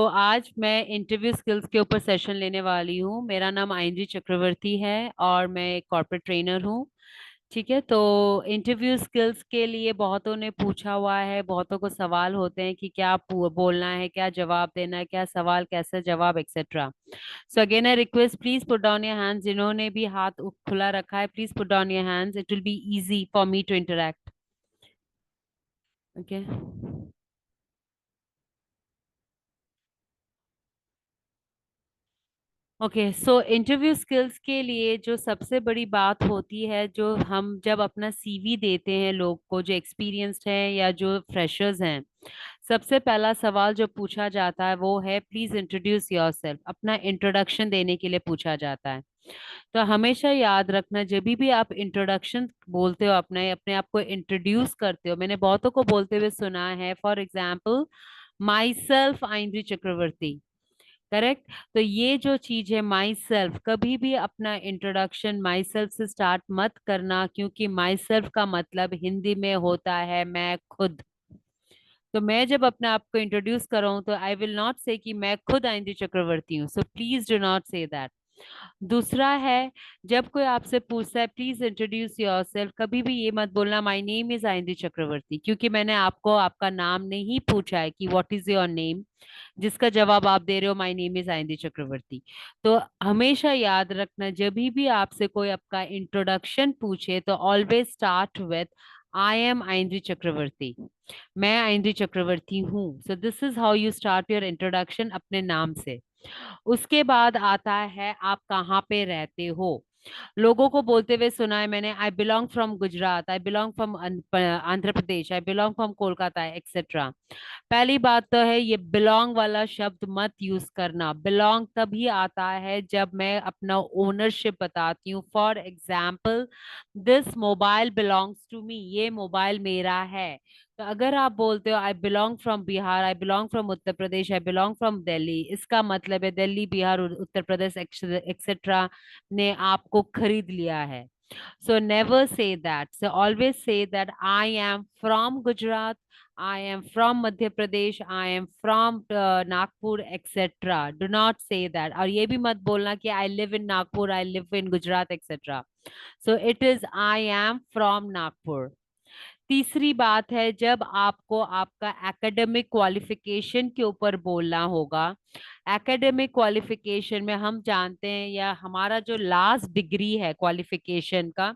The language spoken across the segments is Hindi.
आज मैं इंटरव्यू स्किल्स के ऊपर सेशन लेने वाली हूँ। मेरा नाम आइंद्री चक्रवर्ती है और मैं एक कॉर्पोरेट ट्रेनर हूँ। ठीक है, तो इंटरव्यू स्किल्स के लिए बहुतों ने पूछा हुआ है, बहुतों को सवाल होते हैं कि क्या बोलना है, क्या जवाब देना है, क्या सवाल, कैसे जवाब, etcetera. So again I request, please put down your hands. जिन्होंने भी हाथ खुला रखा है, please put down your hands. It will be easy for me to interact. Okay. Okay, so interview skills के लिए जो सबसे बड़ी बात होती है, जो हम जब अपना सीवी देते हैं लोग को, जो एक्सपीरियंस्ड हैं या जो फ्रेशर्स हैं, सबसे पहला सवाल जो पूछा जाता है वो है प्लीज इंट्रोड्यूस योरसेल्फ। अपना इंट्रोडक्शन देने के लिए पूछा जाता है। तो हमेशा याद रखना, जब भी आप इंट्रोडक्शन बोलते हो, अपने अपने आप को इंट्रोड्यूस करते हो, मैंने बहुतों को बोलते हुए सुना है, for example myself Aindri Chakraborty. Correct. तो ये जो चीज है माई सेल्फ, कभी भी अपना इंट्रोडक्शन माई सेल्फ से स्टार्ट मत करना, क्योंकि माई सेल्फ का मतलब हिंदी में होता है मैं खुद। तो मैं जब अपने आप को इंट्रोड्यूस कर रहा हूं तो आई विल नॉट से कि मैं खुद आइंद्री चक्रवर्ती हूँ। So please do not say that. दूसरा है, जब कोई आपसे पूछता है प्लीज इंट्रोड्यूस योरसेल्फ, कभी भी ये मत बोलना माय नेम इज आइंद्री चक्रवर्ती, क्योंकि मैंने आपको आपका नाम नहीं पूछा है कि व्हाट इज योर नेम, जिसका जवाब आप दे रहे हो माय नेम इज आइंद्री चक्रवर्ती। तो हमेशा याद रखना, जब भी आपसे कोई आपका इंट्रोडक्शन पूछे तो always start with I am Aindri Chakraborty. मैं आइंद्री चक्रवर्ती हूँ। So this is how you start your introduction, अपने नाम से। उसके बाद आता है आप कहाँ पे रहते हो। लोगों को बोलते हुए सुना है मैंने, आई belong from Gujarat, I belong from Andhra Pradesh, I belong from Kolkata, etcetera. पहली बात तो है, ये बिलोंग वाला शब्द मत यूज करना। बिलोंग तभी आता है जब मैं अपना ओनरशिप बताती हूँ। For example, this mobile belongs to me, ये मोबाइल मेरा है। तो अगर आप बोलते हो I belong from Bihar, I belong from Uttar Pradesh, I belong from Delhi, इसका मतलब है दिल्ली, बिहार, उत्तर प्रदेश एक्सेट्रा ने आपको खरीद लिया है। So never say that. So always say that I am from Gujarat, I am from Madhya Pradesh, I am from Nagpur, etc. Do not say that. और ये भी मत बोलना कि I live in Nagpur, I live in Gujarat, etc. So it is I am from Nagpur. तीसरी बात है, जब आपको आपका एकेडमिक क्वालिफिकेशन के ऊपर बोलना होगा। एकेडमिक क्वालिफिकेशन में हम जानते हैं, या हमारा जो लास्ट डिग्री है क्वालिफिकेशन का,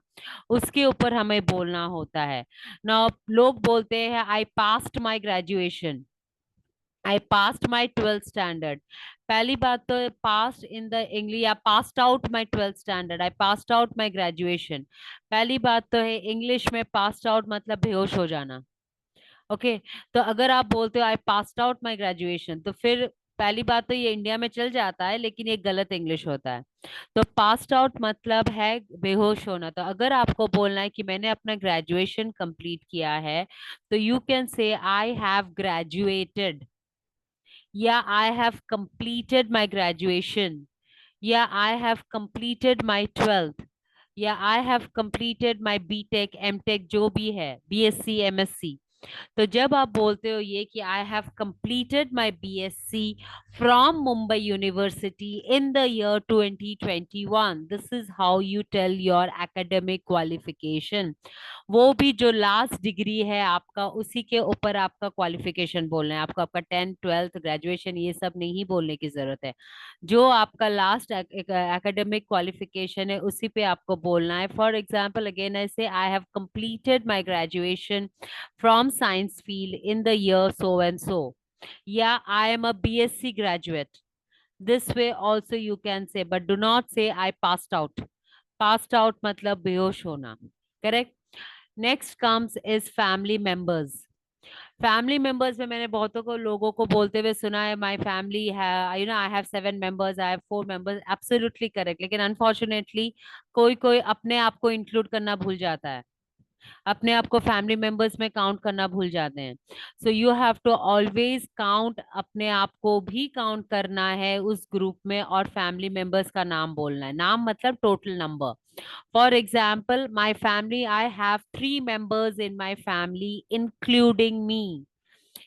उसके ऊपर हमें बोलना होता है ना। लोग बोलते हैं I passed my graduation, I passed my twelfth standard. पहली बात तो पास्ट इन द इंग्लिश, या passed out my twelfth standard, I passed out my graduation. पहली बात तो है, इंग्लिश में पास्ड आउट मतलब बेहोश हो जाना। ओके। तो अगर आप बोलते हो I passed out my graduation, तो फिर पहली बात तो ये इंडिया में चल जाता है, लेकिन ये गलत इंग्लिश होता है। तो पास्ड आउट मतलब है बेहोश होना। तो अगर आपको बोलना है कि मैंने अपना ग्रेजुएशन कंप्लीट किया है, तो you can say I have graduated, या I have completed my graduation, या I have completed my twelfth, या I have completed my BTech MTech, जो भी है, बीएससी एमएससी। तो जब आप बोलते हो ये कि I have completed my BSc from Mumbai university in the year 2021, this is how you tell your academic qualification. वो भी जो लास्ट डिग्री है आपका, उसी के ऊपर आपका क्वालिफिकेशन बोलना है आपको। आपका 10th 12th ग्रेजुएशन ये सब नहीं बोलने की जरूरत है। जो आपका लास्ट एकेडमिक क्वालिफिकेशन है उसी पे आपको बोलना है। फॉर एग्जाम्पल, अगेन आई से आई have completed my graduation from science field in the year so and so. Yeah, I am a BSc graduate. This way also you can say, but do not say I passed out. Passed out matlab behosh hona. Correct? Next comes is family members. Family members में मैंने बहुतों को लोगों को बोलते हुए सुना है माय फैमिली है, आई have 7 members, I have 4 members. Absolutely correct, लेकिन अनफॉर्चुनेटली कोई कोई अपने आप को इंक्लूड करना भूल जाता है, अपने आप को फैमिली मेंबर्स में काउंट करना भूल जाते हैं। So you have to always count, अपने आप को भी काउंट करना है उस ग्रुप में, और फैमिली मेंबर्स का नाम बोलना है। नाम मतलब total number. For example, my family, I have 3 members in my family including मी।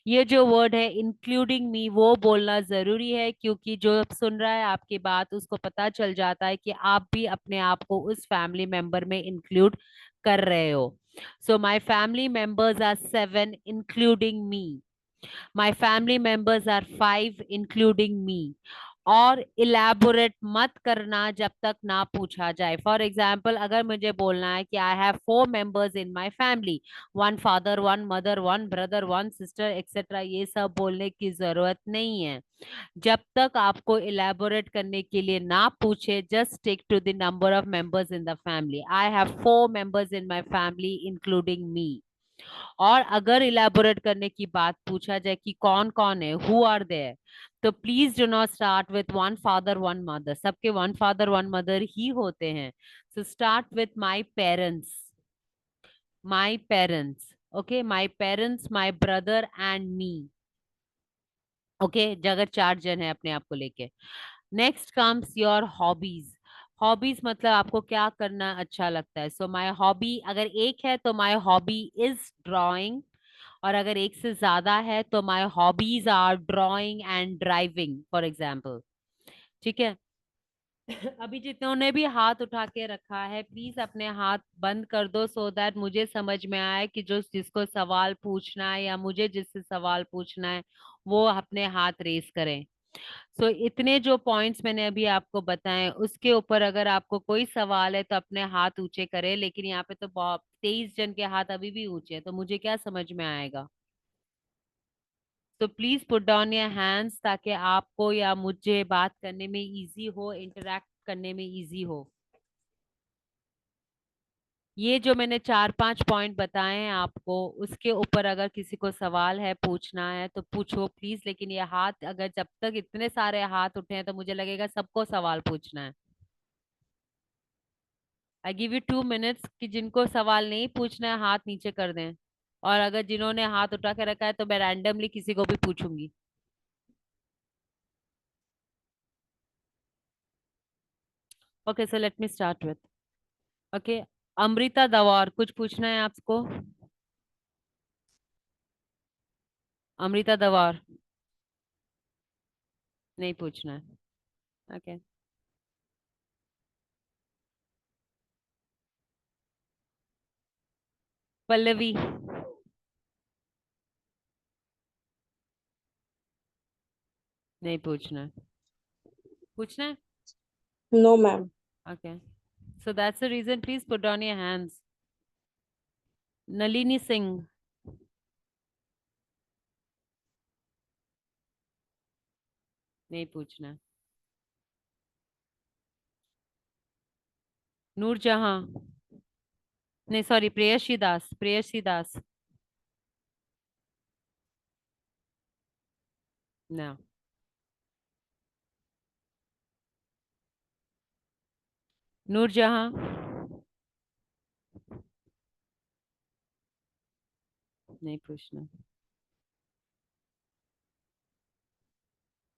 ये जो वर्ड है इंक्लूडिंग मी वो बोलना जरूरी है, क्योंकि जो सुन रहा है आपकी बात उसको पता चल जाता है कि आप भी अपने आप को उस फैमिली मेंबर में इंक्लूड कर रहे हो। So my family members are 7 including me. My family members are 5 including me। और इलेबोरेट मत करना जब तक ना पूछा जाए। फॉर एग्जाम्पल, अगर मुझे बोलना है कि I have 4 members in my family, 1 father, 1 mother, 1 brother, 1 sister etcetera, ये सब बोलने की जरूरत नहीं है। जब तक आपको इलेबोरेट करने के लिए ना पूछे, just stick to the number of members in the family. I have 4 members in my family including me. और अगर इलेबोरेट करने की बात पूछा जाए कि कौन कौन है, हु आर देयर, तो please do not start with 1 father 1 mother. सबके 1 फादर 1 मदर ही होते हैं। So start with my parents. My parents, okay, my parents, my brother and me. Okay, अगर 4 जन है अपने आप को लेके। Next comes your hobbies. Hobbies मतलब आपको क्या करना अच्छा लगता है। सो माई हॉबी अगर एक है तो माई हॉबी इज ड्राइंग। और अगर एक से ज्यादा है तो my hobbies are drawing and driving for example. ठीक है। अभी जितनों भी हाथ उठा के रखा है, प्लीज अपने हाथ बंद कर दो, सो दैट मुझे समझ में आए कि जो जिसको सवाल पूछना है या मुझे जिससे सवाल पूछना है वो अपने हाथ रेस करें। सो इतने जो पॉइंट्स मैंने अभी आपको बताए उसके ऊपर अगर आपको कोई सवाल है तो अपने हाथ ऊंचे करें। लेकिन यहाँ पे तो बहुत 23 जन के हाथ अभी भी ऊंचे हैं, तो मुझे क्या समझ में आएगा। तो please put down your hands, ताकि आपको या मुझे बात करने में इजी हो, इंटरेक्ट करने में इजी हो। ये जो मैंने 4-5 पॉइंट बताए हैं आपको, उसके ऊपर अगर किसी को सवाल है, पूछना है तो पूछो प्लीज। लेकिन ये हाथ अगर जब तक इतने सारे हाथ उठे हैं तो मुझे लगेगा सबको सवाल पूछना है। आई गिव यू 2 मिनट्स कि जिनको सवाल नहीं पूछना है हाथ नीचे कर दें। और अगर जिन्होंने हाथ उठा के रखा है तो मैं रैंडमली किसी को भी पूछूंगी। Okay, so let me start with, okay, Amrita दवार, कुछ पूछना है आपको? अमृता दवार, नहीं पूछना है। ओके, पल्लवी, नहीं पूछना है। पूछना है? No, ma'am. Okay, so that's the reason, please put down your hands. Nalini Singh, नहीं पूछना है। नूरजहां, नहीं सॉरी, प्रेयसी दास, प्रेयसी दास, ना। नूरजहां, नहीं पूछना।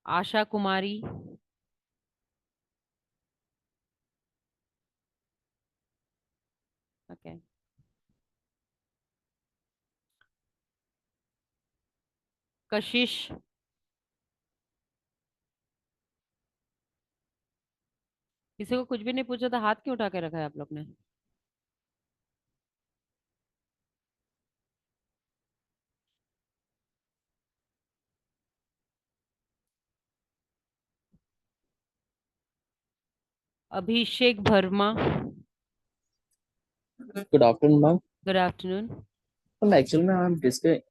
आशा कुमारी, ओके। कशिश, किसी को कुछ भी नहीं पूछा था, हाथ क्यों उठा के रखा है आप लोग ने? Abhishek Verma, Good afternoon, ma'am. Good afternoon. Actually, ma'am,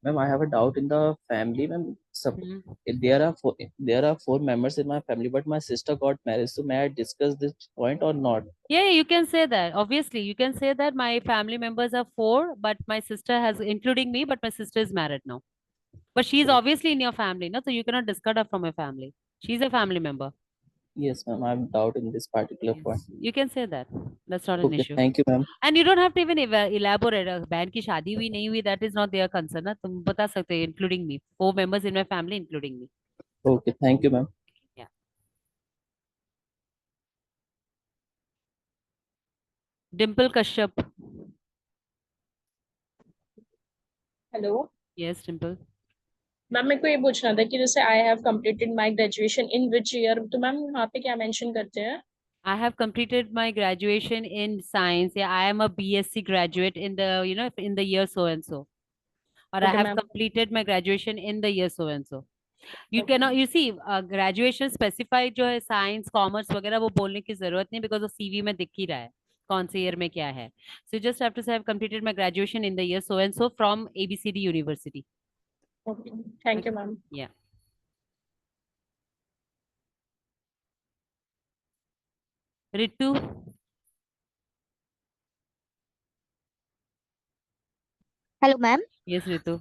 ma'am, I have a doubt in the family, ma'am. There are four members in my family, but my sister got married. So may I discuss this point or not? Yeah, you can say that. Obviously, you can say that my family members are 4, but my sister has, including me, but my sister is married now. But she is Oh, obviously in your family, no? So you cannot discard her from your family. She's a family member. yes, ma'am. I have doubt in this particular Yes, point. you can say that. That's not an Okay, issue. thank you, ma'am. And you don't have to even elaborate. बहन की शादी हुई नहीं हुई, that is not their concern, ना? तुम बता सकते हो, including me. 4 members in my family, including me. Okay, thank you, ma'am. Yeah. Dimple Kashyap. Hello. Yes, Dimple. Ma'am मेरे को ये पूछना था कि जैसे आई have completed my graduation in which year, तो मैम वहाँ पे क्या मेंशन करते हैं? I have completed my graduation in science. Yeah, I am a BSc graduate in the, in the year so and so. Or I okay have ma'am. completed my graduation in the year so and so. You okay. cannot, you see, graduation specify जो है साइंस कॉमर्स वगैरह वो बोलने की जरूरत नहीं, बिकॉज वो सीवी में दिख ही रहा है कौन से ईयर में क्या है. So just have to say have completed my graduation in the year so and so from ABCD university. Okay, thank you okay. Ma'am. Yeah. Ritu. Hello ma'am. Yes Ritu.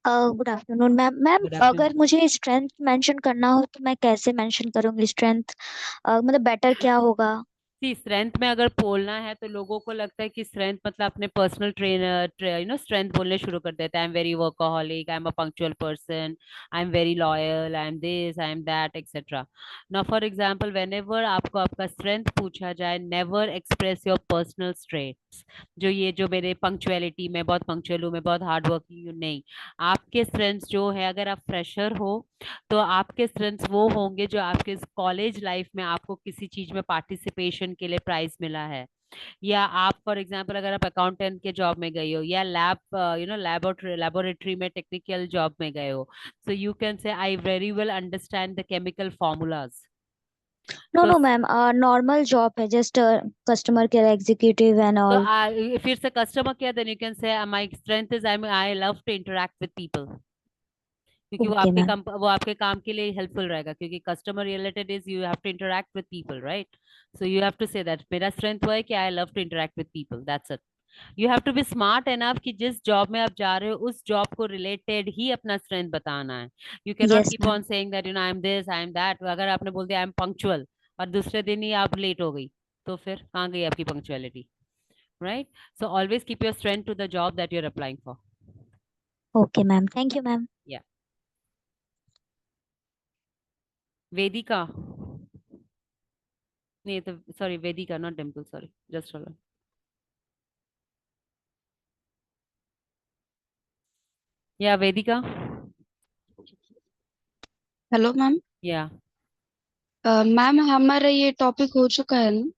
Good afternoon ma'am. Ma'am good afternoon. अगर मुझे स्ट्रेंथ मेंशन करना हो तो मैं कैसे मेंशन करूंगी स्ट्रेंथ? मतलब बेटर क्या होगा? सी स्ट्रेंथ में अगर बोलना है तो लोगों को लगता है कि स्ट्रेंथ मतलब अपने पर्सनल ट्रेनर स्ट्रेंथ बोलने शुरू कर देते हैं. I am very workaholic, I am a punctual person, I am very loyal, I am this, I am that, etcetera. Now for example, whenever आपको आपका स्ट्रेंथ पूछा जाए, never express your personal strengths. जो मेरे पंक्चुअलिटी, मैं बहुत पंक्चुअल हूँ, मैं बहुत हार्ड वर्किंग हूँ, नहीं. आपके स्ट्रेंथ्स जो है, अगर आप फ्रेशर हो तो आपके स्ट्रेंथ्स वो होंगे जो आपके कॉलेज लाइफ में आपको किसी चीज में पार्टिसिपेशन के लिए प्राइज मिला है. या आप फॉर एग्जांपल अगर आप अकाउंटेंट के जॉब में गए हो, या लैब लेबोरेटरी में टेक्निकल जॉब में गए हो, so you can say I very well understand the chemical formulas. No तो नो मैम, नॉर्मल जॉब है, just customer care executive and तो all. if it's a customer care, then you can say my strength is I love to interact with people. क्योंकि ओके मैम। वो आपके काम के लिए हेल्पफुल रहेगा, क्योंकि customer related is you have to interact with people, right. So you have to say that मेरा स्ट्रेंथ वो है कि I love to interact with people, that's it. You have to be smart enough कि जिस जॉब में आप जा रहे हो उस जॉब को रिलेटेड ही अपना स्ट्रेंथ बताना है. You can not yes keep ma'am. On saying that I am this, I am that. अगर आपने बोल दिया आई एम पंक्चुअल और दूसरे दिन ही आप लेट हो गई, तो फिर कहाँ गई आपकी punctuality, right. So always keep your strength to the job that you are applying for. Okay ma'am, thank you ma'am. Yeah. Vedika. नहीं तो sorry, Vedika not Dimple, sorry, just hold. Yeah Vedika. Hello ma'am. या. मैम हमारा ये टॉपिक हो चुका है ना?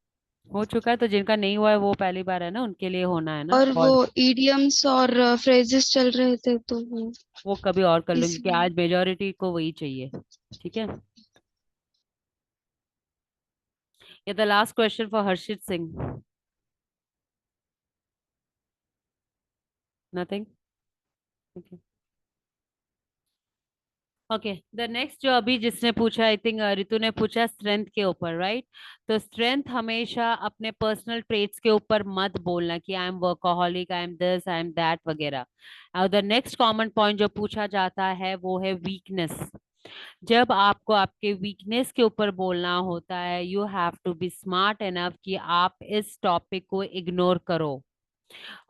हो चुका है, तो जिनका नहीं हुआ है वो पहली बार है ना, उनके लिए होना है ना और वो और. इडियम्स और फ्रेजेस चल रहे थे तो वो कभी और कर लूंगी, क्योंकि इसलिए। आज मेजोरिटी को वही चाहिए. ठीक है. ये the last question for Harshit Singh. Nothing. Okay. The next जो अभी जिसने पूछा, आई थिंक रितु ने पूछा स्ट्रेंथ के ऊपर, राइट. तो स्ट्रेंथ हमेशा अपने पर्सनल ट्रेट्स के ऊपर मत बोलना कि I am workaholic, I am this, I am that वगैरह. और द नेक्स्ट कॉमन पॉइंट जो पूछा जाता है वो है वीकनेस. जब आपको आपके वीकनेस के ऊपर बोलना होता है, you have to be smart enough कि आप इस टॉपिक को इग्नोर करो.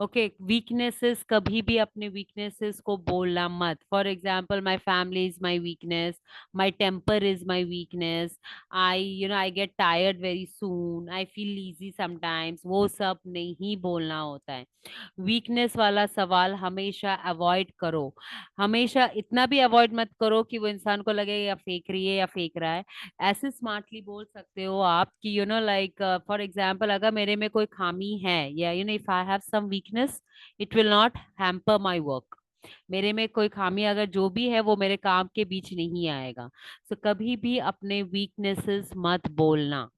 ओके. वीकनेसेस, कभी भी अपने वीकनेसेस को बोलना मत. For example, my family is my weakness, my temper is my weakness, I get tired very soon, I feel lazy sometimes, वो सब नहीं बोलना होता है. वीकनेस वाला सवाल हमेशा अवॉइड करो. हमेशा इतना भी अवॉइड मत करो कि वो इंसान को लगे या फेंक रही है या फेंक रहा है. ऐसे स्मार्टली बोल सकते हो आप कि लाइक फॉर एग्जाम्पल, अगर मेरे में कोई खामी है, या if I have some weakness, it will not hamper my work. मेरे में कोई खामी अगर जो भी है वो मेरे काम के बीच नहीं आएगा. सो कभी भी अपने वीकनेसेस मत बोलना.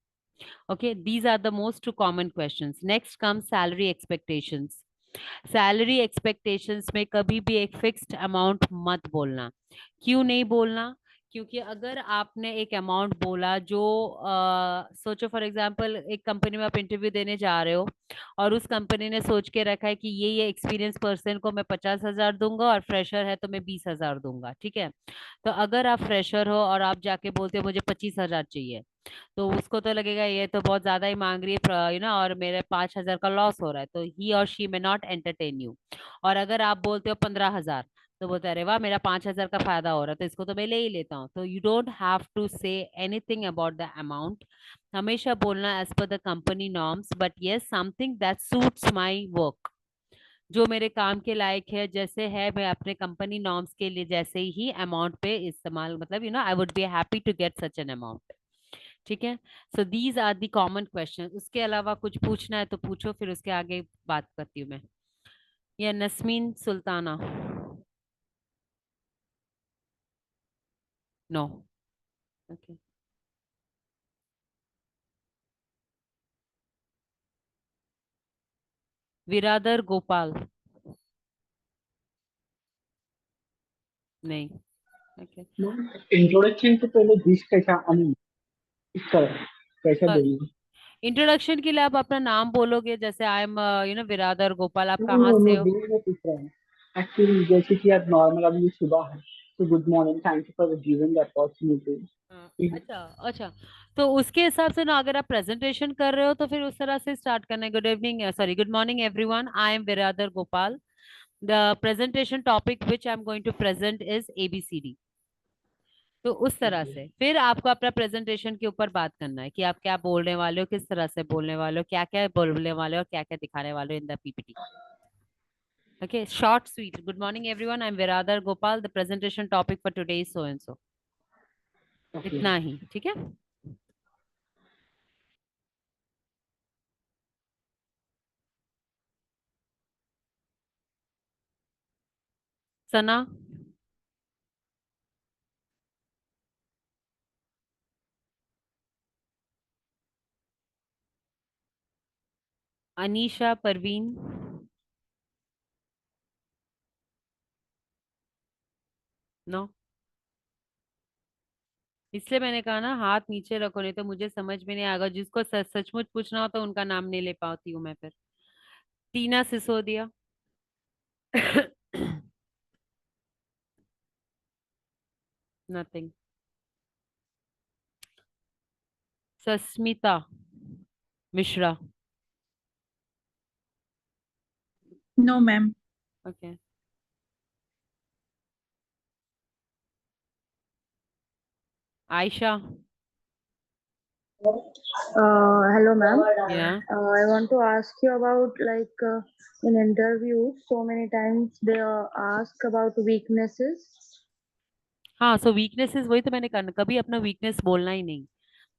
Okay. These are the most two common questions. Next come salary expectations. Salary expectations में कभी भी एक फिक्स्ड अमाउंट मत बोलना. क्यों नहीं बोलना? क्योंकि अगर आपने एक अमाउंट बोला जो सोचो फॉर एग्जांपल, एक कंपनी में आप इंटरव्यू देने जा रहे हो और उस कंपनी ने सोच के रखा है कि ये एक्सपीरियंस पर्सन को मैं 50,000 दूंगा और फ्रेशर है तो मैं 20,000 दूंगा. ठीक है. तो अगर आप फ्रेशर हो और आप जाके बोलते हो मुझे 25,000 चाहिए, तो उसको तो लगेगा ये तो बहुत ज्यादा ही मांग रही है, और मेरे 5,000 का लॉस हो रहा है, तो ही और she may not entertain you. और अगर आप बोलते हो 15,000, तो बोलते हैं अरे वाह, मेरा 5,000 का फायदा हो रहा है तो इसको तो मैं ले ही लेता हूँ. तो you don't have to say anything about the amount. हमेशा बोलना as per the company norms, but yes something that suits my work. जो मेरे काम के लायक है, जैसे है मैं अपने कंपनी नॉर्म्स के लिए जैसे ही अमाउंट पे इस्तेमाल, मतलब I would be happy to get such an amount. ठीक है। So these are the common question. उसके अलावा कुछ पूछना है तो पूछो, फिर उसके आगे बात करती हूँ मैं। या नस्मीन सुल्ताना? नो। ओके। विरादर गोपाल? नहीं। ओके। इंट्रोडक्शन से पहले दिस कैसा इसका कैसा बोलूँ? इंट्रोडक्शन के लिए आप अपना नाम बोलोगे, जैसे आई एम विरादर गोपाल। आप नो कहाँ नो से नो, हो? दिस में पूछ रहा हूँ। एक्चुअली जैसे कि आज नॉर्मल अभी ये सुबह है, तो good morning, thank you for giving the opportunity. अच्छा अच्छा। तो उसके हिसाब से ना, अगर आप प्रेजेंटेशन कर रहे हो तो फिर उस तरह से स्टार्ट करना है। Good evening, sorry, good morning everyone, I am Viradar Gopal. The presentation topic which I am going to present is ABCD। तो उस तरह से फिर आपको अपना प्रेजेंटेशन के ऊपर बात करना है कि आप क्या बोलने वाले हो, किस तरह से बोलने वाले हो, क्या क्या बोलने वाले हो, क्या क्या दिखाने वाले हो in the PPT। Okay, short, sweet. Good morning, everyone. I'm Viradar Gopal. The presentation topic for today is so and so. इतना ही, ठीक है। सना? अनीशा परवीन? नो। इसलिए मैंने कहा ना, हाथ नीचे रखो, नहीं तो मुझे समझ में नहीं आएगा। जिसको सचमुच पूछना हो तो उनका नाम नहीं ले पाती हूँ मैं फिर। Tina Sisodia? Nothing. Sasmita Mishra? No, ma'am. Okay. Ayesha? Hello, ma'am. या? I want to ask you about in interviews, so many times they ask about weaknesses. हाँ, सो वीकनेसेस, वही तो मैंने कहा, कभी अपना वीकनेस बोलना ही नहीं।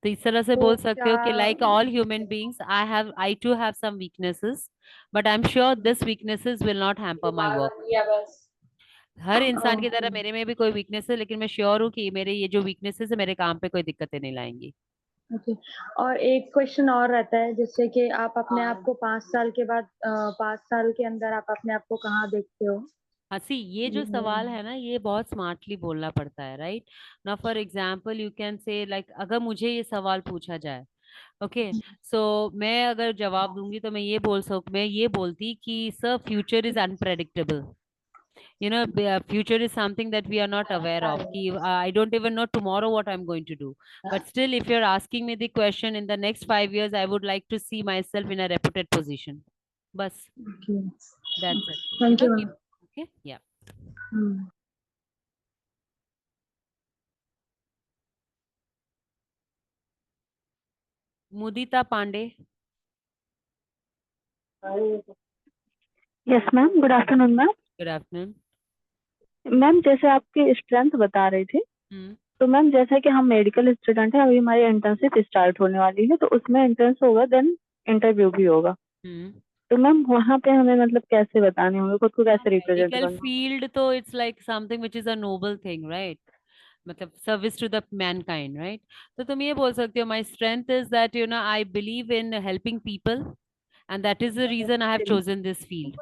तो इस तरह से तो बोल सकते हो कि क्या like all human beings, I too have some weaknesses, but I am sure this weaknesses will not hamper my work. हर इंसान की तरह okay, मेरे में भी कोई वीकनेस है, लेकिन मैं श्योर हूँ कि मेरे ये जो वीकनेसेस है मेरे काम पे कोई दिक्कतें नहीं लाएंगी। okay. और एक क्वेश्चन और रहता है, जैसे कि आप अपने आप को 5 साल के बाद 5 साल के अंदर आप अपने आप को कहाँ देखते हो? हंसी, ये जो सवाल है ना, ये बहुत स्मार्टली बोलना पड़ता है, राइट ना। फॉर एग्जाम्पल यू कैन से लाइक, अगर मुझे ये सवाल पूछा जाए, ओके, सो मैं अगर जवाब दूंगी तो मैं ये बोलती कि sir, future is unpredictable. Future is something that we are not aware of. I don't even know tomorrow what I'm going to do. But still, if you're asking me the question, in the next 5 years, I would like to see myself in a reputed position. Bas, Okay. that's it. Thank you, ma'am. Okay, yeah. Hmm. Mudita Pandey? Yes ma'am, good afternoon ma'am. Good afternoon. Ma'am जैसे आपकी स्ट्रेंथ बता रही थी, Hmm. तो मैम जैसा कि हम मेडिकल स्टूडेंट हैं, अभी हमारी इंटर्नशिप स्टार्ट होने वाली है, तो उसमें इंटर्न्स होगा, देन इंटरव्यू भी होगा। Hmm. तो मैम वहाँ पे हमें मतलब कैसे बताने होंगे, खुद को कैसे रिप्रेजेंट Medical करना? field, तो it's like something which is a noble thing, right? मतलब service to the mankind, right. तो तुम ये बोल सकते हो, my strength is that I believe in helping people, and that is the reason I have chosen this field.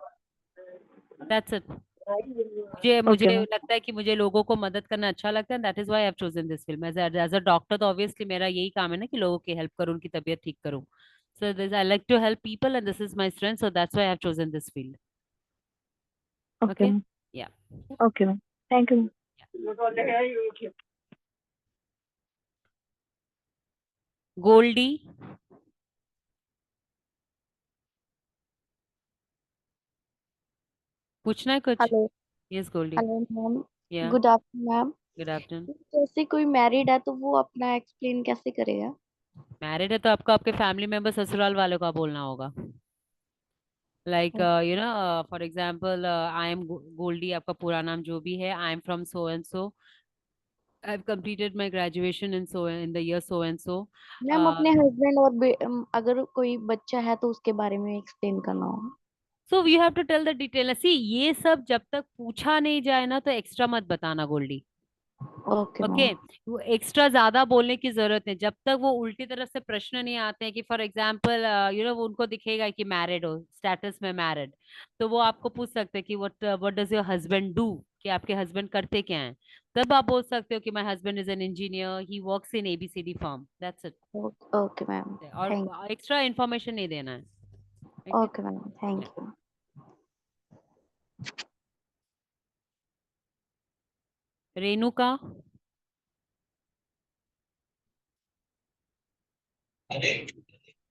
That's it. मुझे मुझे ओके मैम। लगता है कि मुझे लोगों को मदद करना अच्छा लगता है, that is why I have chosen this field. As a doctor तो ऑब्वियसली मेरा यही काम है ना कि लोगों की हेल्प करूं, उनकी तबीयत ठीक करूं। So this I like to help people and this is my strength, so that's why I have chosen this field. Okay okay, ma'am. Yeah. Okay ma'am, thank you ma'am. Goldy? पूछना है कुछ? Hello. Yes Goldy. Hello ma'am. Yeah, good afternoon ma'am. Good afternoon. जैसे कोई मैरिड है तो वो अपना एक्सप्लेन कैसे करेगा? मैरिड है तो आपको आपके फैमिली मेंबर ससुराल वालों का बोलना होगा। Like for example I am Goldy, आपका पूरा नाम जो भी है, I am from so and so, I have completed my graduation in the year so and so. Ma'am अपने हस्बैंड और अगर कोई बच्चा है तो उसके बारे में एक्सप्लेन करना होगा। So you have to tell the detail. See ये सब जब तक पूछा नहीं जाए ना तो एक्स्ट्रा मत बताना गोल्डी। Okay okay, ma'am. वो एक्स्ट्रा ज्यादा बोलने की जरूरत नहीं जब तक वो उल्टी तरफ से प्रश्न नहीं आते हैं कि फॉर एग्जाम्पल वो उनको दिखेगा कि मैरिड हो, स्टेटस में मैरिड, तो वो आपको पूछ सकते हैं कि what does your husband do, कि आपके हस्बैंड करते क्या हैं। तब आप बोल सकते हो कि my husband is an engineer, he works in ABCD firm, that's it. Okay ma'am. Thank और एक्स्ट्रा इन्फॉर्मेशन नहीं देना है। Okay, okay ma'am. Thank you. Renuka.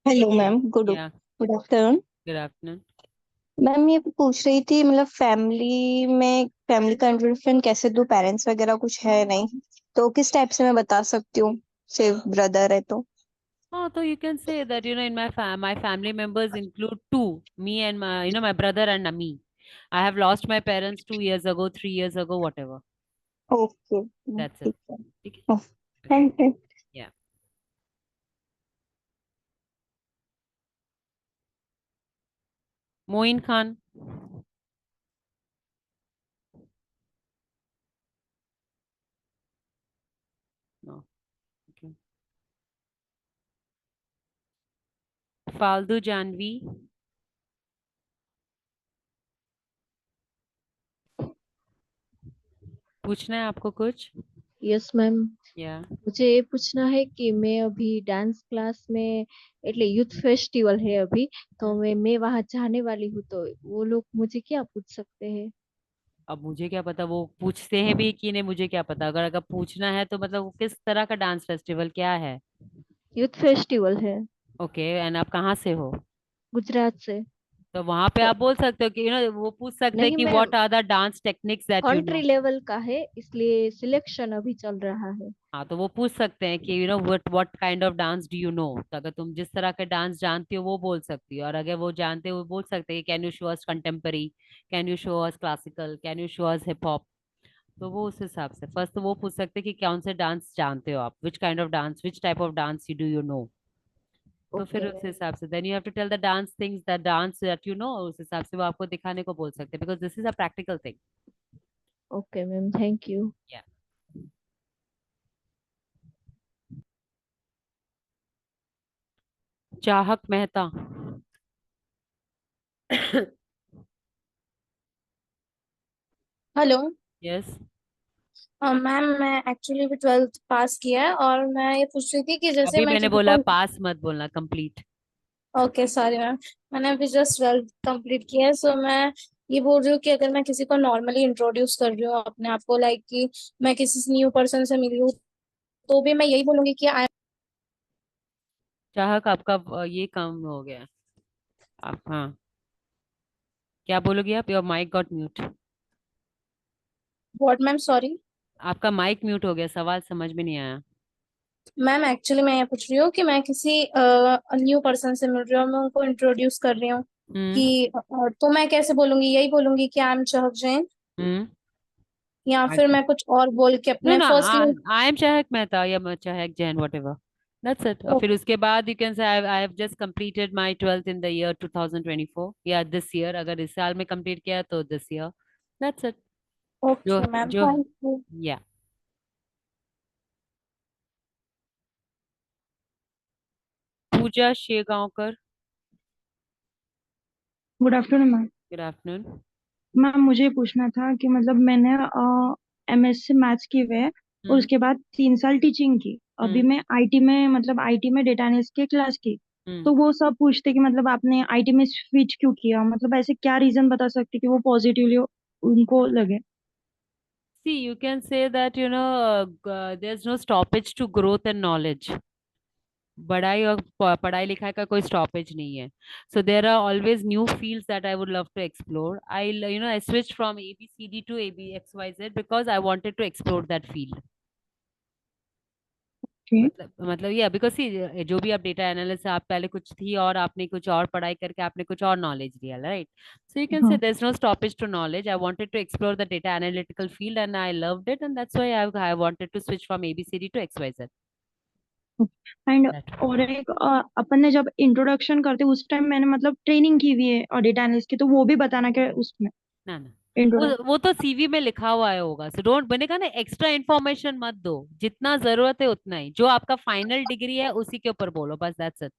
Hello ma'am, good या good afternoon. Good afternoon. Ma'am ये पूछ रही थी, मतलब फैमिली का इंट्रोडक्शन कैसे दूं, पेरेंट्स वगैरह कुछ है नहीं, तो किस टाइप से मैं बता सकती हूँ, सिर्फ ब्रदर है तो। Oh, so you can say that, in my family members include two, me and my brother and me. I have lost my parents 2 years ago, 3 years ago, whatever. Okay, That's it. ठीक है। ठीक है? Thank you. Yeah. Moin Khan. No. Okay. Faldu Janvi. पूछना है आपको कुछ? यस मैम, या मुझे ये पूछना है कि मैं अभी डांस क्लास में, એટલે यूथ फेस्टिवल है अभी, तो मैं वहां जाने वाली हूँ, तो वो लोग मुझे क्या पूछ सकते हैं? अब मुझे क्या पता वो पूछते हैं भी कि नहीं, मुझे क्या पता। अगर अगर पूछना है तो मतलब वो किस तरह का डांस फेस्टिवल क्या है? यूथ फेस्टिवल है। ओके, एंड आप कहाँ से हो? गुजरात से। तो वहां पे तो आप बोल सकते हो कि वो पूछ सकते हैं नहीं कि ma'am, what are the dance techniques that you country know. Level का है, इसलिए सिलेक्शन अभी चल रहा है। हाँ, तो वो पूछ सकते हैं कि what kind of dance do you know. तो अगर तुम जिस तरह के डांस जानती हो वो बोल सकती हो, और अगर वो जानते हो वो बोल सकते हैं can you show us contemporary, can you show us classical, can you show us hip hop. तो वो उस हिसाब से फर्स्ट तो वो पूछ सकते हैं कि कौन से डांस जानते हो आप, which kind of dance, which type of dance you do you know. तो फिर ओके उस मैम। हिसाब से then you have to tell the dance things, the dance that you know, उस हिसाब से वो आपको दिखाने को बोल सकते हैं, because this is a practical thing. Okay ma'am, thank you. Chahak Mehta. Hello yes. Ma'am, मैं एक्चुअली भी 12th पास किया है और मैं ये पूछ रही थी कि जैसे अभी मैं मैंने किसी बोला को। पास मत बोलना, कंप्लीट। ओके सॉरी मैम, मैंने अभी जस्ट 12th कंप्लीट किया है, सो मैं ये बोल रही हूँ कि अगर मैं किसी को नॉर्मली इंट्रोड्यूस कर रही हूँ अपने आप को, लाइक कि मैं किसी न्यू पर्सन से मिली हूँ, तो भी मैं यही बोलूंगी कि आई। चाहक आपका ये काम हो गया। आप हाँ, क्या बोलोगे आप? Your mic got mute. What ma'am, sorry आपका माइक म्यूट हो गया, सवाल समझ में नहीं आया। मैम। एक्चुअली मैं ये पूछ रही हूँ कि मैं किसी न्यू पर्सन से मिल रही हूँ, मैं उनको इंट्रोड्यूस कर रही हूँ हम्म। कि तो मैं कैसे बोलूंगी, यही बोलूंगी कि आई एम चहक जैन, हम्म। या फिर मैं कुछ और बोल के नो अपने ना, फर्स्ट ईयर। आई एम चाहक मेहता या चाहक Jain, what ever, that's it. और फिर उसके बाद you can say I have just completed my 12th in the year 2024, या दिस ईयर, अगर इस साल में कंप्लीट किया तो दिस ईयर, दैट्स इट। जो ओके मैम, जो thank you. Yeah Pooja Shegaonkar. Good afternoon ma'am. Good afternoon. Ma'am मुझे पूछना था कि मतलब मैंने एमएससी मैथ्स की हुए है और हम्म। उसके बाद 3 साल टीचिंग की। अभी हम्म। मैं आईटी में, मतलब आईटी में डेटा एनालिस्ट की क्लास की। हम्म। तो वो सब पूछते कि मतलब आपने आईटी में स्विच क्यों किया, मतलब ऐसे क्या रीजन बता सकते कि वो पॉजिटिवली उनको लगे। See, you can say that, there's no stoppage to growth and knowledge. पढ़ाई और पढ़ाई लिखाई का कोई स्टॉपेज नहीं है। So there are always new fields that I would love to explore. I switch from ABCD to ABXYZ because I wanted to explore that field. मतलब ये बिकॉज सी जो भी आप डेटा एनालिस्ट आप पहले कुछ थी और आपने कुछ और पढ़ाई करके आपने कुछ और नॉलेज लिया, right? So you can say there is no stoppage to knowledge. I wanted to explore the data analytical field and I loved it and that's why I wanted to switch from ABCD to XYZ. And और एक अपन ने जब इंट्रोडक्शन करते उस टाइम मैंने मतलब ट्रेनिंग की हुई है डेटा एनालिस्ट की, तो वो भी बताना क्या उसमें ना ना इंट्रोडक्शन? वो तो सीवी में लिखा हुआ है होगा. सो डोंट बनेगा ना, एक्स्ट्रा इन्फॉर्मेशन मत दो. जितना जरूरत है उतना ही. जो आपका फाइनल डिग्री है उसी के ऊपर बोलो बस. That's it.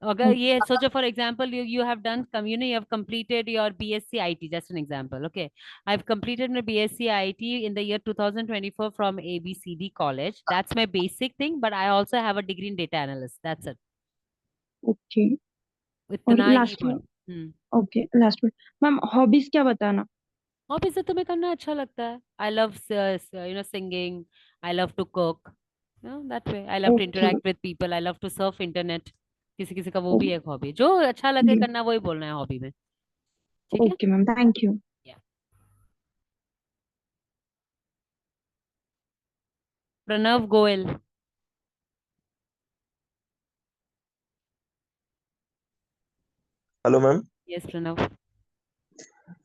अगर ये सोचो for example you have done you have completed your BSc IT, just an example. Okay, I've completed my BSc IT in the year 2024 from ABCD college. That's my basic thing, but I also have a degree in data analyst. That's it. Okay. और इतना ही लास्ट में बोल. ओके लास्ट में मैम हॉबीज क्या बताना? हॉबीज से तुम्हें करना अच्छा लगता है. I love singing. I love to cook. That way. I love to okay interact with people. I love to surf internet. किसी किसी का वो भी एक हॉबी. जो अच्छा लगे करना वही बोलना है हॉबी में. ठीक है. Okay ma'am, thank you. Pranav Goyal. Hello ma'am. Yes Pranav.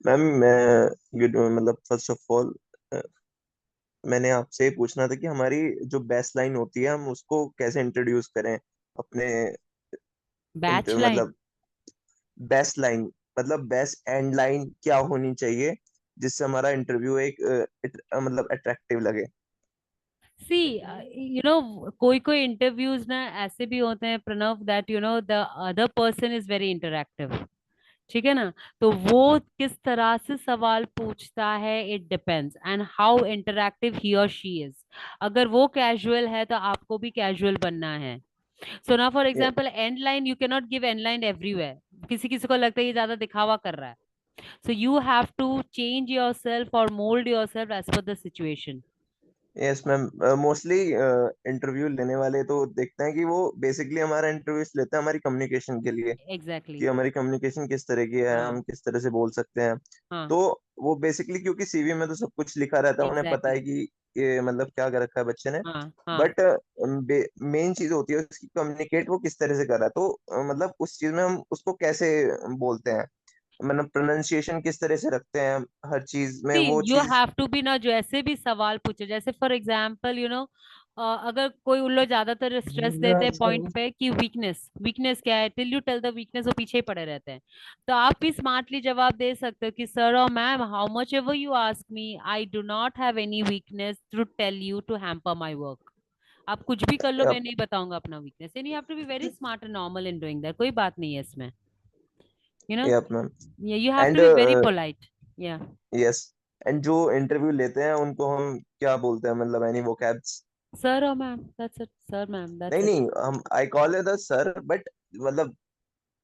Ma'am मैं मतलब फर्स्ट ऑफ ऑल मैंने आपसे ये पूछना था कि हमारी जो बेस्ट लाइन होती है हम उसको कैसे इंट्रोड्यूस करें अपने बैच लाइन. मतलब बेस्ट लाइन मतलब बेस्ट एंड लाइन क्या होनी चाहिए जिससे हमारा इंटरव्यू एक मतलब अट्रैक्टिव लगे. सी कोई कोई इंटरव्यूज ना ऐसे भी होते हैं Pranav that the other person is very interactive. ठीक है ना. तो वो किस तरह से सवाल पूछता है it depends and how interactive he और शी इज. अगर वो कैजुअल है तो आपको भी कैजुअल बनना है. सो ना for example and line you can not give and line everywhere. किसी किसी को लगता है ये ज्यादा दिखावा कर रहा है. So you have to change yourself और mould yourself as per the situation. Yes ma'am. Mostly interview लेने वाले तो देखते हैं कि वो बेसिकली हमारा इंटरव्यू लेते हैं हमारी कम्युनिकेशन के लिए एग्जैक्टली. कि हमारी कम्युनिकेशन किस तरह की है, हम किस तरह से बोल सकते हैं. तो वो बेसिकली क्योंकि सीवी में तो सब कुछ लिखा रहता है, उन्हें पता है कि ये मतलब क्या कर रखा है बच्चे ने. बट मेन चीज होती है उसकी कम्युनिकेट वो किस तरह से कर रहा है. तो मतलब उस चीज में हम उसको कैसे बोलते हैं, मतलब प्रोनाउंसिएशन किस तरह से रखते हैं हर चीज में वो यू चीज. हैव टू बी ना जैसे भी सवाल पूछे. जैसे फॉर एग्जाम्पल अगर कोई उन लोग ज्यादातर स्ट्रेस देते हैं पॉइंट पे कि वीकनेस वीकनेस क्या है, till you tell the weakness वो पीछे ही पड़े रहते हैं. तो आप भी स्मार्टली जवाब दे सकते हो कि सर और ma'am how much ever you ask me I do not have any weakness to tell you to hamper my work. आप कुछ भी कर लो मैं नहीं बताऊंगा अपना weakness. And you have to be very smart and normal in doing that. कोई बात नहीं है इसमें. Yep, ma'am. You have And to be very polite. Yeah. yes. And जो इंटरव्यू लेते हैं उनको हम क्या बोलते हैं, मतलब एनी वोकैब्स? सर और ma'am. That's it. Sir ma'am. That's नहीं इट. नहीं, हम I call it the sir, but मतलब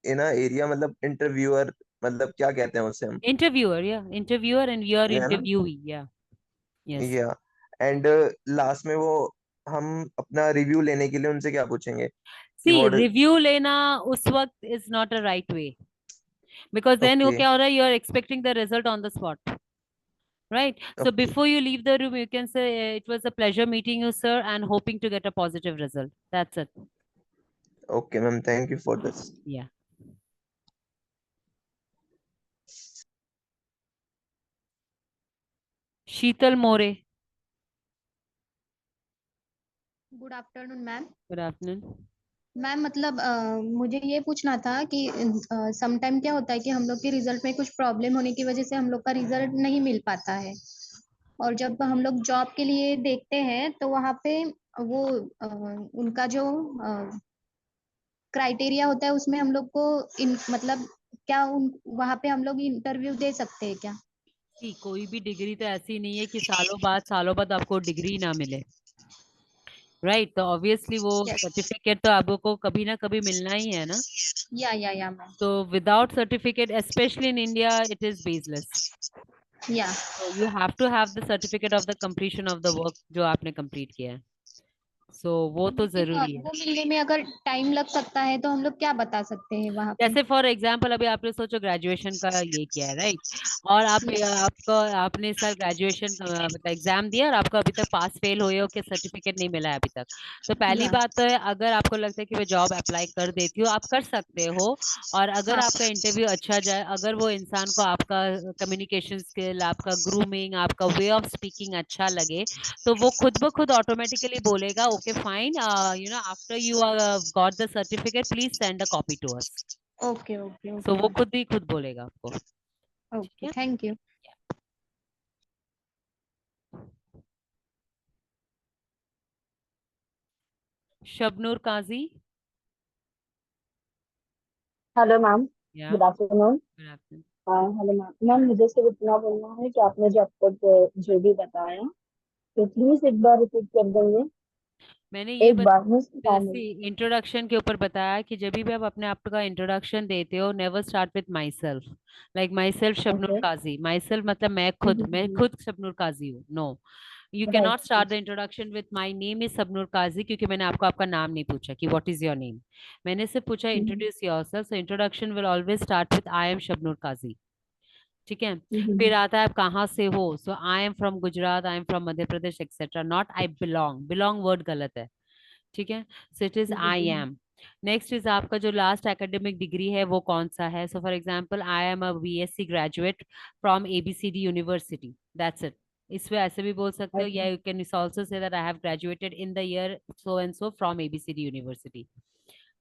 इन अ एरिया मतलब इंटरव्यूअर मतलब क्या कहते हैं उसे हम? Interviewer. Yeah. Interviewer and your है ना? interviewee. Yeah. Yes. या. एंड लास्ट में वो हम अपना रिव्यू लेने के लिए उनसे क्या पूछेंगे कि See, व्हाट? review लेना उस वक्त is not a right way. Because then वो ओके क्या हो रहा है, you are expecting the result on the spot. Right. So okay before you leave the room, you can say it was a pleasure meeting you, sir, and hoping to get a positive result. That's it. Okay ma'am, thank you for this. Yeah. Sheetal more. Good afternoon ma'am. Good afternoon. Ma'am मतलब मुझे ये पूछना था कि समटाइम क्या होता है कि हम लोग के रिजल्ट में कुछ प्रॉब्लम होने की वजह से हम लोग का रिजल्ट नहीं मिल पाता है, और जब हम लोग जॉब के लिए देखते हैं तो वहाँ पे वो उनका जो क्राइटेरिया होता है उसमें हम लोग को मतलब क्या वहाँ पे हम लोग इंटरव्यू दे सकते हैं क्या? कोई भी डिग्री तो ऐसी नहीं है कि सालों बाद आपको डिग्री ना मिले. राइट. तो ऑब्वियसली वो सर्टिफिकेट तो आपको कभी ना कभी मिलना ही है ना. या मैम. तो without certificate specially in India it is baseless. या. So you have to have the certificate of the completion of the work जो आपने complete किया है. सो वो तो लेकिन जरूरी है। वो मिलने में अगर टाइम लग सकता है तो हम लोग क्या बता सकते हैं वहां पे? जैसे फॉर एग्जाम्पल अभी आपने सोचो ग्रेजुएशन का ये किया है राइट, और आपको आपने सर ग्रेजुएशन मतलब एग्जाम दिया और आपको अभी तक पास फेल हुए हो कि सर्टिफिकेट नहीं मिला है अभी तक। तो पहली बात तो है, अगर आपको लगता है कि मैं जॉब अप्लाई कर देती हूँ, आप कर सकते हो। और अगर आपका इंटरव्यू अच्छा जाए, अगर वो इंसान को आपका कम्युनिकेशन स्किल, आपका ग्रूमिंग, आपका वे ऑफ स्पीकिंग अच्छा लगे, तो वो खुद ब खुद ऑटोमेटिकली बोलेगा okay fine, after you got the certificate please send a copy to us. Okay okay so वो ओके खुद ही खुद बोलेगा आपको। ठीक ओके, है। Thank you. Shabnoor Kazi. Hello ma'am, yeah good afternoon. Good afternoon. Hello ma'am, ma'am मुझे सिर्फ इतना बोलना है कि आपने जो अब तक जो भी बताया, तो प्लीज एक बार रिपीट कर देंगे। मैंने ये एक बार मिस जैसे इंट्रोडक्शन के ऊपर बताया कि जब भी आप अपने आप का इंट्रोडक्शन देते हो, never start with myself, like myself Shabnoor okay. Kazi. Myself मतलब मैं खुद शबनूर काजी हूँ। No, you can not start the right. Introduction with my name is Shabnoor Kazi, क्योंकि मैंने आपको आपका नाम नहीं पूछा कि व्हाट इज योर नेम। मैंने सिर्फ पूछा introduce yourself. So introduction will always start with I am Shabnoor Kazi. ठीक है। फिर आता है आप कहाँ से हो। So I am from Gujarat, I am from Madhya Pradesh etcetera, not I belong. Belong word गलत है। ठीक है। So it is I am. Next is आपका जो लास्ट एकेडमिक डिग्री है वो कौन सा है। So for example I am a BSc graduate from ABCD university, that's it. इसमें ऐसे भी बोल सकते हो, या you can also say that I have graduated in the year so and so from ABCD university,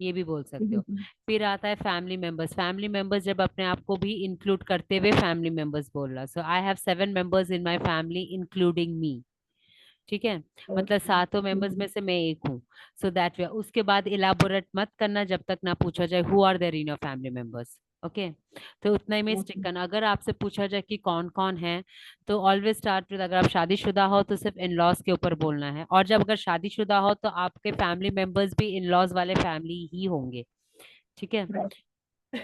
ये भी बोल सकते हो। फिर आता है फैमिली मेंबर्स। फैमिली मेंबर्स जब अपने आप को भी इंक्लूड करते हुए फैमिली मेंबर्स बोलना। So I have 7 members in my family including me. ठीक है। मतलब 7 मेंबर्स में से मैं एक हूँ। सो दैट वे उसके बाद इलाबोरेट मत करना जब तक ना पूछा जाए who are there in your family members. Okay. तो उतना ही में स्टिक करना। अगर आपसे पूछा जाए कि कौन कौन है, तो ऑलवेज स्टार्ट विद, अगर आप शादीशुदा हो तो सिर्फ इन लॉज के ऊपर बोलना है, और जब अगर शादीशुदा हो तो आपके फैमिली मेंबर्स भी इन लॉज वाले फैमिली ही होंगे। ठीक है।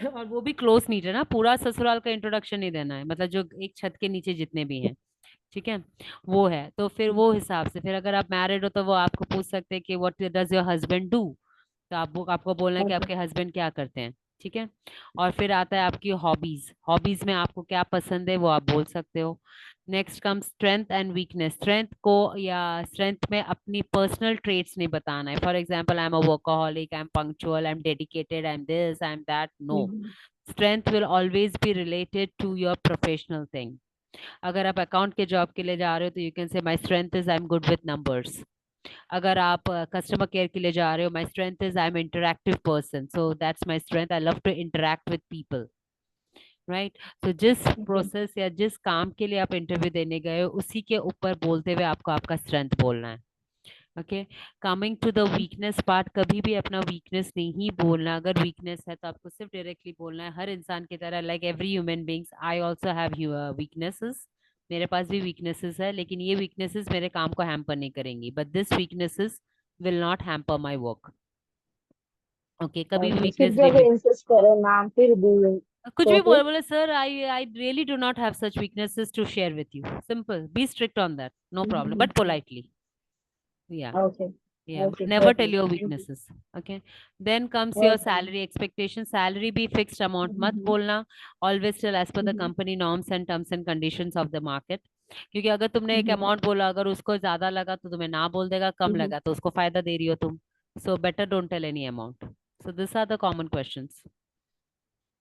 और वो भी क्लोज मीट है ना, पूरा ससुराल का इंट्रोडक्शन नहीं देना है, मतलब जो एक छत के नीचे जितने भी हैं। ठीक है। वो है तो फिर वो हिसाब से, फिर अगर आप मैरिड हो तो वो आपको पूछ सकते हैं कि what does your husband do, तो आपको बोलना है कि आपके हस्बैंड क्या करते हैं। ठीक है। और फिर आता है आपकी हॉबीज। हॉबीज में आपको क्या पसंद है वो आप बोल सकते हो। Next come strength and weakness. Strength को या स्ट्रेंथ में अपनी पर्सनल ट्रेट्स नहीं बताना है। For example I am a workaholic, I am punctual, I am dedicated, I am this, I am that. No, strength will always be related to your professional thing. अगर आप अकाउंट के जॉब के लिए जा रहे हो तो you can say my strength is I am good with numbers. अगर आप कस्टमर केयर के लिए जा रहे हो, my strength is I am interactive person, so that's my strength, I love to interact with people. Right. तो जिस प्रोसेस या जिस काम के लिए आप इंटरव्यू देने गए हो उसी के ऊपर बोलते हुए आपको आपका स्ट्रेंथ बोलना है। Okay. Coming to the weakness part, कभी भी अपना वीकनेस नहीं बोलना। अगर वीकनेस है तो आपको सिर्फ डायरेक्टली बोलना है, हर इंसान की तरह, like every human beings I also have weaknesses. मेरे पास भी वीकनेसेस है, लेकिन ये वीकनेसेस मेरे काम को हैम्पर नहीं करेंगी, but this weaknesses will not hamper my work. Okay. कभी भी ओके, फिर वीकनेस भी अगर इंसिस्ट करें मैम, फिर भी कुछ तो भी फिर बोले sir I really do not have such weaknesses to share with you, simple, be strict on that, no problem, but politely. Yeah. Okay Yeah, okay, never got tell it, your thank weaknesses. Okay. Then comes you. your okay salary expectation. Salary भी fixed amount मत बोलना. Always tell as per the company norms and terms and conditions of the market. क्योंकि अगर तुमने एक अमाउंट बोला, अगर उसको ज्यादा लगा तो तुम्हें ना बोल देगा, कम लगा तो उसको फायदा दे रही हो तुम. So better don't tell any amount. So these are the common questions.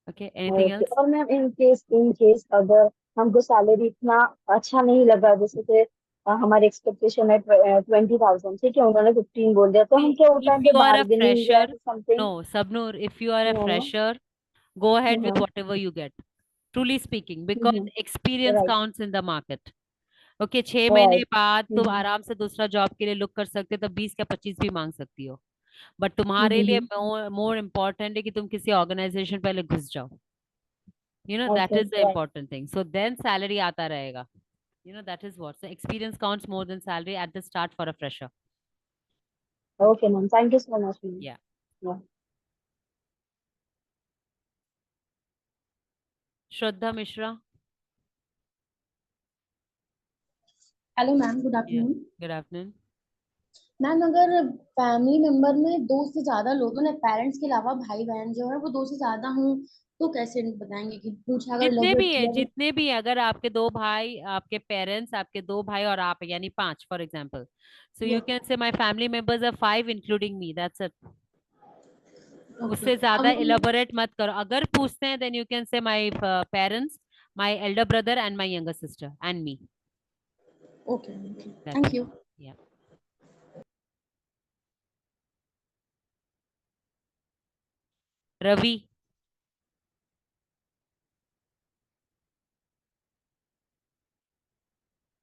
Okay. Anything okay. else? और मैम इन केस अगर हमको सैलरी इतना अच्छा नहीं लगा, जैसे कि हमारी एक्सपेक्टेशन है 20,000, ठीक है, उन्होंने 15 बोल दिया, तो हम क्या उस If टाइम पे you are a बार्गेनिंग या fresher, something? no, Sabnur, if you are a fresher, go ahead with whatever you get. Truly speaking, because experience right counts in the market. Okay. 6 महीने राइट। बाद तुम आराम से दूसरा जॉब के लिए लुक कर सकते हो, तो 20 या 25 भी मांग सकती हो, बट तुम्हारे लिए मोर इम्पोर्टेंट है कि तुम किसी ऑर्गेनाइजेशन पहले घुस जाओ, you know, that okay is the important thing, so then salary आता रहेगा, you know, that is what, so experience counts more than salary at the start for a fresher. Okay ma'am, thank you so much ma'am. Yeah. Shraddha Mishra. Hello, ma'am. Good Yeah. afternoon. Good afternoon. Ma'am अगर फैमिली मेंबर में दो से ज्यादा लोग मतलब पेरेंट्स के अलावा भाई बहन जो है वो दो से ज्यादा हूँ तो कैसे बताएंगे कि पूछा अगर जितने भी अगर आपके दो भाई, आपके पेरेंट्स, आपके दो भाई और आप, यानी 5 for example, so you can say my family members are 5 including me, that's it. उससे ज्यादा इलेबोरेट मत करो। अगर पूछते हैं then you can say my parents, my elder brother and my younger sister and me. Okay, thank you. Ravi,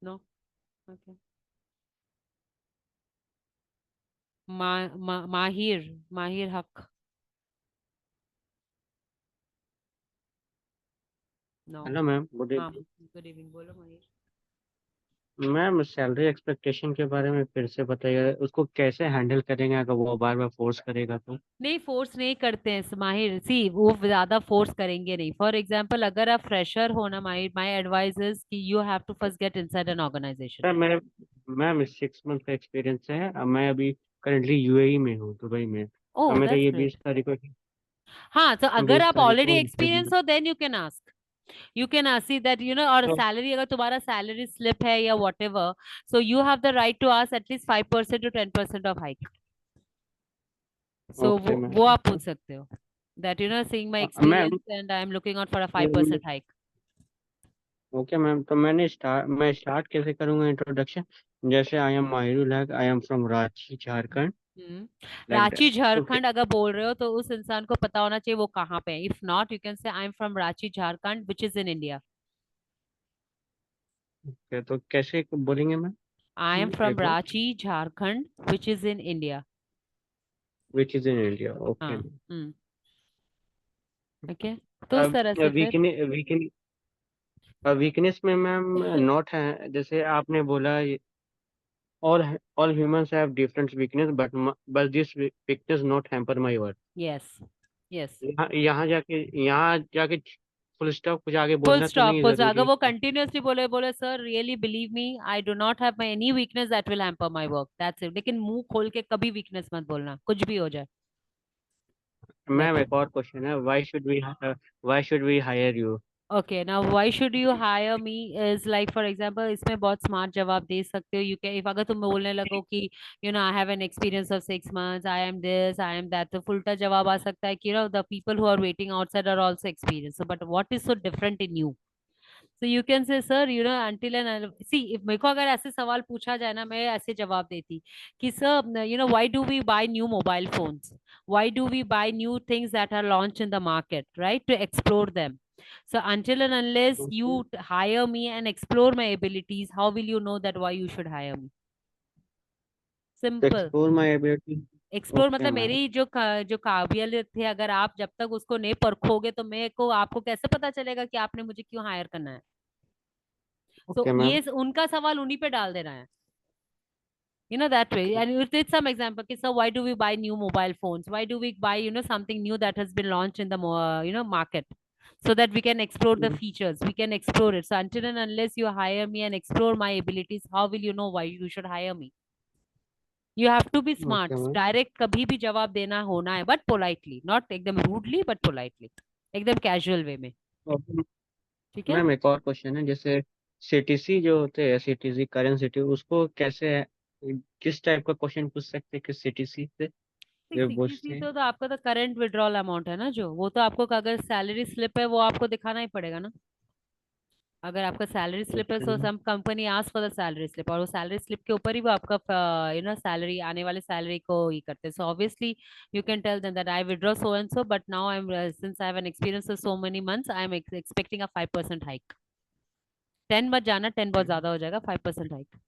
no, okay. Mahir, Mahir Haq, no. Hello ma'am, good हाँ, इवनिंग। गुड इवनिंग, बोलो माहिर। मैम सैलरी एक्सपेक्टेशन के बारे में फिर से बताइए, उसको कैसे हैंडल करेंगे अगर वो बार बार फोर्स करेगा तो? नहीं, फोर्स नहीं करते हैं माहिर, सी वो ज्यादा फोर्स करेंगे नहीं। फॉर एग्जांपल अगर आप फ्रेशर हो ना माहिर, माय एडवाइस इज कि you have to first get inside an organisation. Ma'am 6 month का एक्सपीरियंस है। अब मैं अभी करंटली यूएई में हूँ, दुबई में। ओह, अब मेरा दैट्स ये ग्रेट। 20 तारीख को हाँ, तो अगर 20 आप तारीख ऑलरेडी को एक्सपीरियंस interview- हो then you can ask see that और तो सैलरी, अगर तुम्हारा सैलरी स्लिप है या whatever, so you have the right to ask at least 5% to 10% of hike. So okay ma'am. वो आप पूछ सकते हो that seeing my ma'am experience and I am looking out for a 5% hike. Okay ma'am, तो मैं स्टार्ट कैसे करूँगा इंट्रोडक्शन? जैसे आई एम माहिरुल हक, आई am from Ranchi Jharkhand, like that. Ranchi तो झारखंड अगर बोल रहे हो तो उस इंसान को पता होना चाहिए वो कहाँ पे है। If not you can say I am from Ranchi Jharkhand which is in India. तो कैसे बोलेंगे मैम? आई एम फ्रॉम एक बार, Ranchi Jharkhand which is in India. Which is in India. Okay. हाँ, ओके। तो उस तरह से फिर वीकनेस वीकनेस में मैम नॉट है, जैसे आपने बोला all all humans have different weakness, but this weakness not hamper my work। Yes, yes, यहाँ जाके फुल स्टॉप, कुछ आगे फुल बोलना तो स्टॉप, नहीं फुल स्टॉप। अगर जरूरी? वो कंटिन्यूअसली बोले sir really believe me I do not have my any weakness that will hamper my work, that's it. लेकिन मुंह खोल के कभी वीकनेस मत बोलना, कुछ भी हो जाए। मैम एक और क्वेश्चन है, why should we hire you? Okay, now why should you hire me is like for example इसमें बहुत स्मार्ट जवाब दे सकते हो। यू कैन, इफ अगर तुम बोलने लगो कि I have an experience of 6 months, I am this, I am that, तो उल्टा जवाब आ सकता है कि the people who are waiting outside are also experience, but what is so different in you. So you can say sir until and see, if मेरे को अगर ऐसे सवाल पूछा जाए ना, मैं ऐसे जवाब देती कि sir why do we buy new mobile phones, why do we buy new things that are launched in the market, right, to explore them. So until and unless you hire me and explore my abilities, how will you know that why you should hire me? Simple. Explore my ability। Explore okay मतलब मैम। मेरी जो काबिलियत थे, अगर आप जब तक उसको नहीं परखोगे तो मेरे को, आपको कैसे पता चलेगा कि आपने मुझे क्यों हायर करना है। तो ओके मैम। ये उनका सवाल उन्हीं पे डाल देना है, that way. And you did some example कि so why do we buy new mobile phones, why do we buy something new that has been launched in the market, so that we can explore the features, we can explore it. So until and unless you hire me and explore my abilities, how will you know why you should hire me? You have to be smart. Okay ma'am. Direct कभी भी जवाब देना होना है, बट पोलाइटली, नॉट एकदम रूडली बट पोलाइटली, एकदम कैजुअल वे में। ठीक है। मैम एक और क्वेश्चन है, जैसे सीटीसी जो होते हैं, सीटीसी करेंट सिटी, उसको कैसे, किस टाइप का क्वेश्चन पूछ सकते हैं किस सीटीसी से जो पूछते सीटीसी हैं? तो आपका तो करंट विड्रॉल अमाउंट है ना, जो वो तो आपको अगर सैलरी स्लिप है वो आपको दिखाना ही पड़ेगा ना। अगर आपका सैलरी स्लिप है, so some company ask for the salary slip, और वो सैलरी स्लिप के ऊपर ही वो आपका सैलरी, आने वाले सैलरी को ही करते हैं। So obviously you can tell them that I withdraw so and so, but now I am, since I have an experience of so many months, I am expecting a 5% hike. 10 मत जाना, 10 बहुत ज्यादा हो जाएगा, 5% हाइक।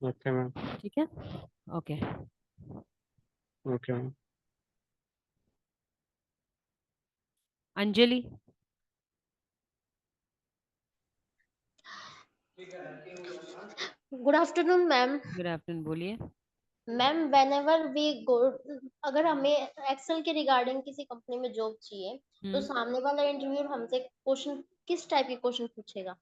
Okay ma'am. ठीक है, okay. Okay ma'am. Anjali. Good afternoon ma'am. Good afternoon, बोलिए। Ma'am whenever we go, अगर हमें एक्सेल के रिगार्डिंग किसी कंपनी में जॉब चाहिए तो सामने वाला इंटरव्यूअर हमसे क्वेश्चन, किस टाइप के क्वेश्चन पूछेगा?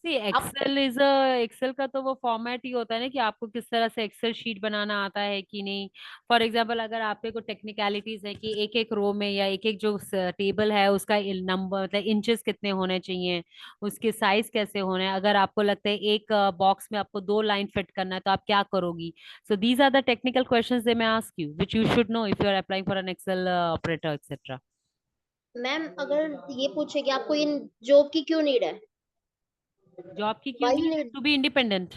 सी एक्सेल का तो वो फॉर्मेट ही होता है ना कि आपको किस तरह से एक्सेल शीट बनाना आता है कि नहीं। फॉर एग्जांपल अगर आप पे को टेक्निकलिटीज है कि एक एक रो में या एक एक जो टेबल है उसका नंबर मतलब इंचेस कितने होने चाहिए, उसके साइज कैसे होने हैं, अगर आपको लगता है एक बॉक्स में आपको 2 लाइन फिट करना है तो आप क्या करोगी। So these are the technical questions they may ask you which you should know if you are applying for an Excel operator etcetera. Ma'am अगर ये पूछे कि आपको ये जॉब की क्यों नीड है, जॉब की क्यों वाई नहीं, need. To be independent,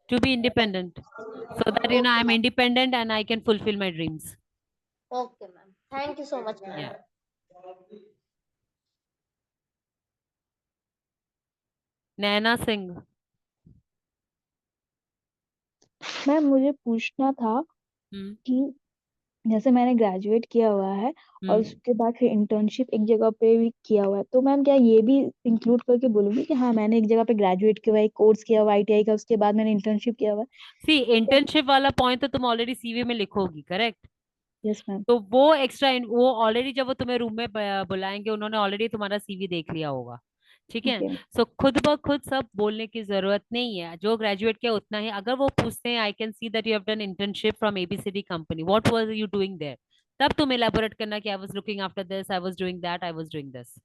to be independent, so that you know okay I'm ma'am, independent and I can fulfill my dreams. Okay ma'am, thank you so much ma'am. Yeah. Naina Singh. Ma'am मुझे पूछना था कि जैसे मैंने ग्रेजुएट किया हुआ है और उसके बाद फिर इंटर्नशिप एक जगह पे भी किया हुआ है, तो मैम क्या ये भी इंक्लूड करके बोलूंगी कि हाँ मैंने एक जगह पे ग्रेजुएट किया हुआ है, एक कोर्स किया हुआ है ITI का, उसके बाद मैंने इंटर्नशिप किया हुआ है। सी इंटर्नशिप वाला पॉइंट तो तुम ऑलरेडी सीवी में लिखोगी, करेक्ट। Yes ma'am. तो वो एक्स्ट्रा वो ऑलरेडी जब वो तुम्हें रूम में बुलाएंगे उन्होंने ऑलरेडी तुम्हारा सीवी देख लिया होगा, ठीक है। सो खुद ब खुद सब बोलने की जरूरत नहीं है, जो ग्रेजुएट किया उतना ही। अगर वो पूछते हैं I can see that you have done internship from ABCD company, what was you doing there, तब तुम एलैबोरेट करना कि I was looking after this, I was doing that, I was doing this.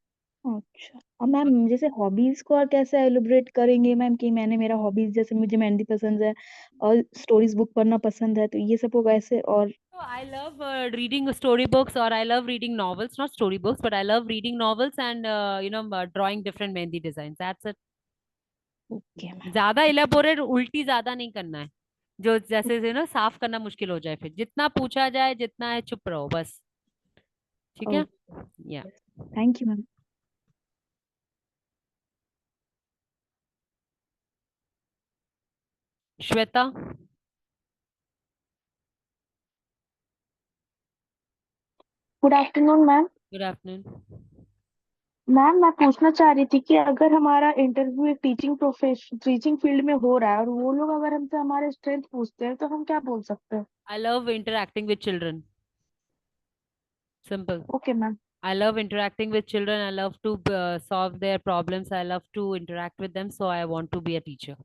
अच्छा, और मैम जैसे हॉबीज को और कैसे एलिब्रेट करेंगे मैम कि मैंने मेरा हॉबीज जैसे मुझे मेहंदी पसंद है और स्टोरीज बुक पढ़ना पसंद है, तो ये सब को कैसे। और So I love reading storybooks, or I love reading novels, not storybooks, but I love reading novels and drawing different mehendi designs. That's it. Okay ma'am. ज्यादा इलेबोरेट उल्टी ज्यादा नहीं करना है, जो जैसे से ना साफ करना मुश्किल हो जाए, फिर जितना पूछा जाए जितना है चुप रहो बस, ठीक है। या thank you ma'am. Shweta. Good afternoon ma'am. Good afternoon. Ma'am मैं पूछना चाह रही थी कि अगर हमारा इंटरव्यू एक टीचिंग फील्ड में हो रहा है और वो लोग अगर हमसे हमारे स्ट्रेंथ पूछते हैं तो हम क्या बोल सकते हैं। I love interacting with children. Simple. Okay ma'am. I love interacting with children. I love to solve their problems. I love to interact with them. So I want to be a teacher.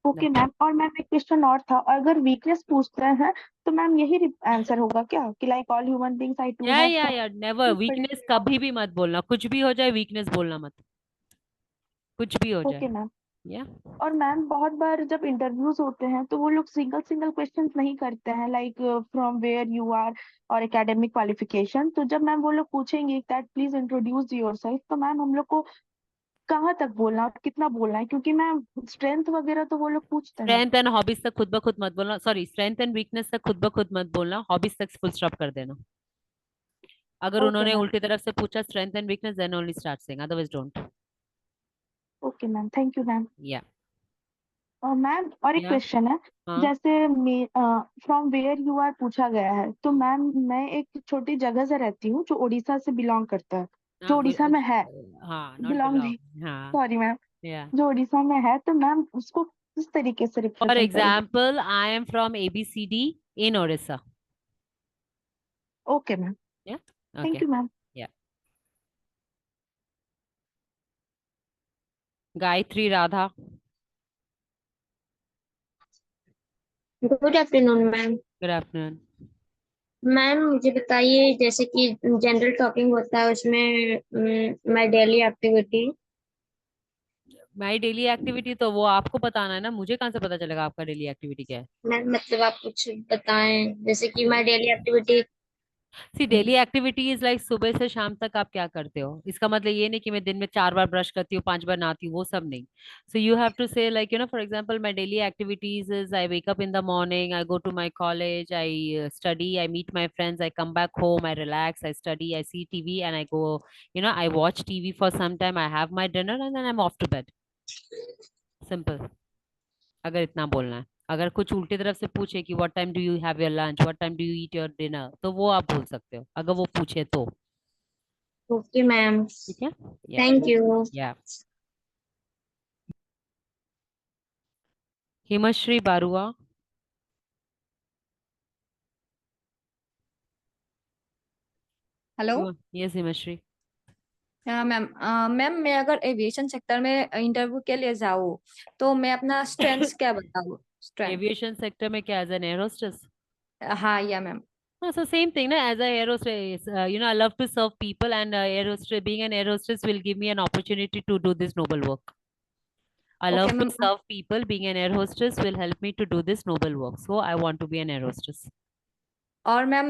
Okay ma'am, और मैम एक क्वेश्चन और था, अगर वीकनेस पूछते हैं तो मैम यही आंसर होगा क्या कि like all human beings I too have या नेवर, वीकनेस कभी भी मत बोलना, कुछ भी हो जाए वीकनेस बोलना मत, कुछ भी हो जाए। Okay ma'am. या और मैम बहुत बार जब इंटरव्यूज होते हैं तो वो लोग सिंगल सिंगल क्वेश्चंस नहीं करते हैं like from where you are और एकेडमिक क्वालिफिकेशन, तो जब मैम वो लोग पूछेंगे दैट प्लीज इंट्रोड्यूस योरसेल्फ, तो मैम हम लोग को कहाँ तक बोलना और कितना बोलना है, क्योंकि मैम स्ट्रेंथ वगैरह तो वो लोग पूछते हैं। स्ट्रेंथ एंड हॉबीज तक खुद ब खुद मत बोलना, सॉरी स्ट्रेंथ एंड वीकनेस तक खुद ब खुद मत बोलना, हॉबीज तक फुल स्टॉप कर देना। अगर उन्होंने उल्टी तरफ से पूछा strength and weakness then only start saying, otherwise don't. Okay ma'am, thank you ma'am. या मैम और एक क्वेश्चन है, हाँ। जैसे फ्रॉम वेयर यू आर पूछा गया है, तो मैम मैं एक छोटी जगह से रहती हूँ जो उड़ीसा से बिलोंग करता है, जो उड़ीसा में है, हाँ बिलोंग नहीं, हाँ सॉरी मैम, या जो उड़ीसा में है, तो मैम उसको किस तरीके से फॉर रिप्रेजेंट करेंगे। Example I am from ABCD in Odisha. Okay ma'am, या थैंक यू मैम। या Gayatri Radha. Good afternoon ma'am. Good afternoon. Ma'am मुझे बताइए, जैसे कि जनरल टॉकिंग होता है उसमें my daily activity. My daily activity तो वो आपको बताना है ना, मुझे कहाँ से पता चलेगा आपका डेली एक्टिविटी क्या है। मैम मतलब आप कुछ बताएं, जैसे कि my daily activity. See daily activities like सुबह से शाम तक आप क्या करते हो, इसका मतलब ये नहीं कि मैं दिन में 4 बार ब्रश करती हूँ 5 बार नहाती हूँ, वो सब नहीं। So you have to say like for example my daily activities is I wake up in the morning, I go to my college, I study, I meet my friends, I come back home, I relax, I study, I see TV and I go I watch TV for some time, I have my dinner and then I am off to bed. Simple. अगर इतना बोलना है, अगर कुछ उल्टी तरफ से पूछे कि what time do you have your lunch, what time do you eat your dinner, तो वो आप बोल सकते हो अगर वो पूछे तो। ओके मैम, ठीक है, थैंक यू। या Himshree Barua. Hello. Yes Himshree. Ma'am ma'am मैं अगर एविएशन सेक्टर में इंटरव्यू के लिए जाऊँ तो मैं अपना स्ट्रेंथ्स क्या बताऊँ? स्ट्रेंथ एविएशन सेक्टर में क्या, एज एन एयर होस्टेस? हाँ या ma'am So same thing, na? As a air hostess, I love to serve people, and air hostess, being an air hostess will give me an opportunity to do this noble work. I okay love to ma'am serve people. Being an air hostess will help me to do this noble work. So I want to be an air hostess. और मैम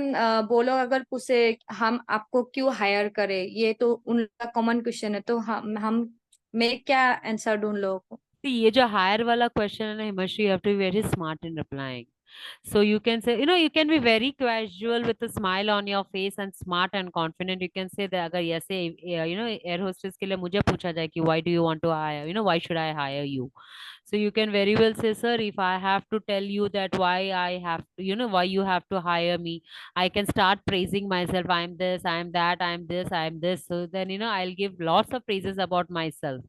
वो लोग अगर पूछे हम आपको क्यों हायर करें, ये तो उनका कॉमन क्वेश्चन है, तो हम मैं क्या आंसर दूं उन लोगों को? See, ये जो hire वाला question है ना Himanshu, you have to be very smart in replying. So you can say, you can be very casual with a smile on your face and smart and confident. You can say that अगर ऐसे air hostess के लिए मुझे पूछा जाए कि why do you want to hire, why should I hire you? So you can very well say, sir, if I have to tell you that why I have to, why you have to hire me, I can start praising myself. I'm this, I'm that, I'm this, I'm this. So then, I'll give lots of praises about myself.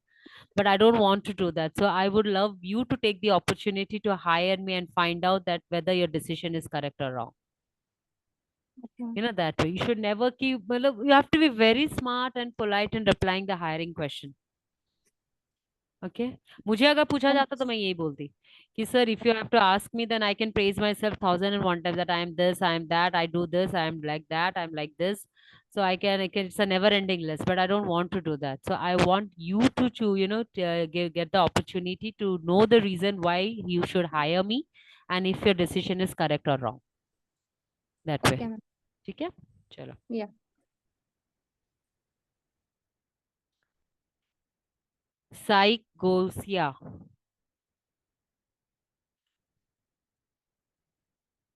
But I don't want to do that. So I would love you to take the opportunity to hire me and find out that whether your decision is correct or wrong. That way. You should never keep, you have to be very smart and polite in replying the hiring question. Okay. मुझे अगर पूछा जाता तो मैं यही बोलती कि sir, if you have to ask me, then I can praise myself 1001 times that I am this, I am that, I do this, I am like that, I'm like this. So I can, it's a never ending list, but I don't want to do that. So I want you to get the opportunity to know the reason why you should hire me and if your decision is correct or wrong. That way. Okay, ma'am. ठीक है? चलो. Yeah. Psychosia.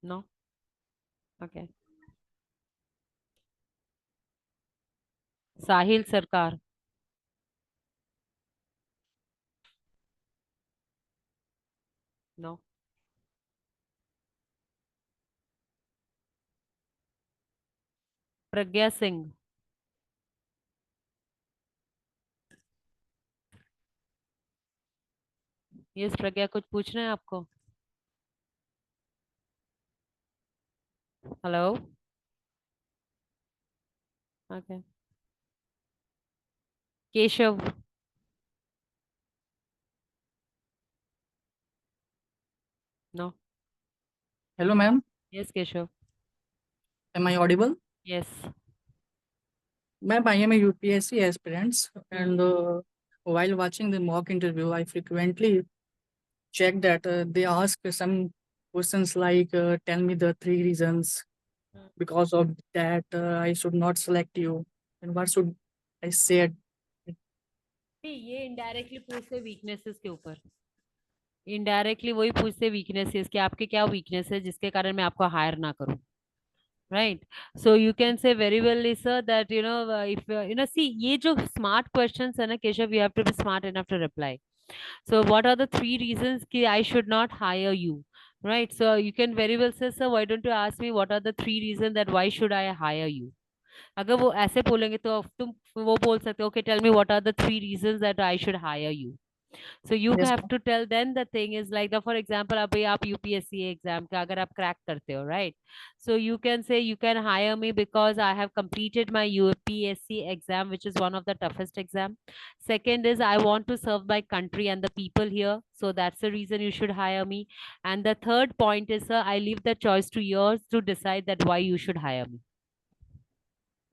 No? Okay. Sahil Sarkar. No. Pragya Singh. Yes Pragya, कुछ पूछना है आपको? Hello. Okay. Keshav. No. Hello, ma'am. Yes Keshav. Am I audible? Yes. Ma'am, I am a UPSC aspirant, and while watching the mock interview, I frequently check that they ask some questions like, "Tell me the 3 reasons because of that I should not select you," and what should I say? ये इनडायरेक्टली पूछते वीकनेसेस के ऊपर. इनडायरेक्टली वही पूछते वीकनेसेस कि आपके क्या वीकनेस है जिसके कारण मैं आपको हायर ना करूं. Right. So you can say very well, Lisa, that if see, ये जो smart questions है ना Keshav, you have to be smart enough to reply. So what are the 3 reasons कि I should not hire you? Right. So you can very well say, sir, why don't you ask me what are the 3 reasons that why should I hire you? अगर वो ऐसे बोलेंगे तो तुम वो बोल सकते हो, okay, tell me what are the 3 reasons that I should hire you. So you Yes, have to tell. Then the thing is like for example, अभी आप UPSC एग्जाम का अगर आप क्रैक करते हो, right? So you can say you can hire me because I have completed my UPSC exam, which is one of the toughest exam. Second is I want to serve my country and the people here, so that's the reason you should hire me. And the third point is, sir, I leave the choice to yours to decide that why you should hire me.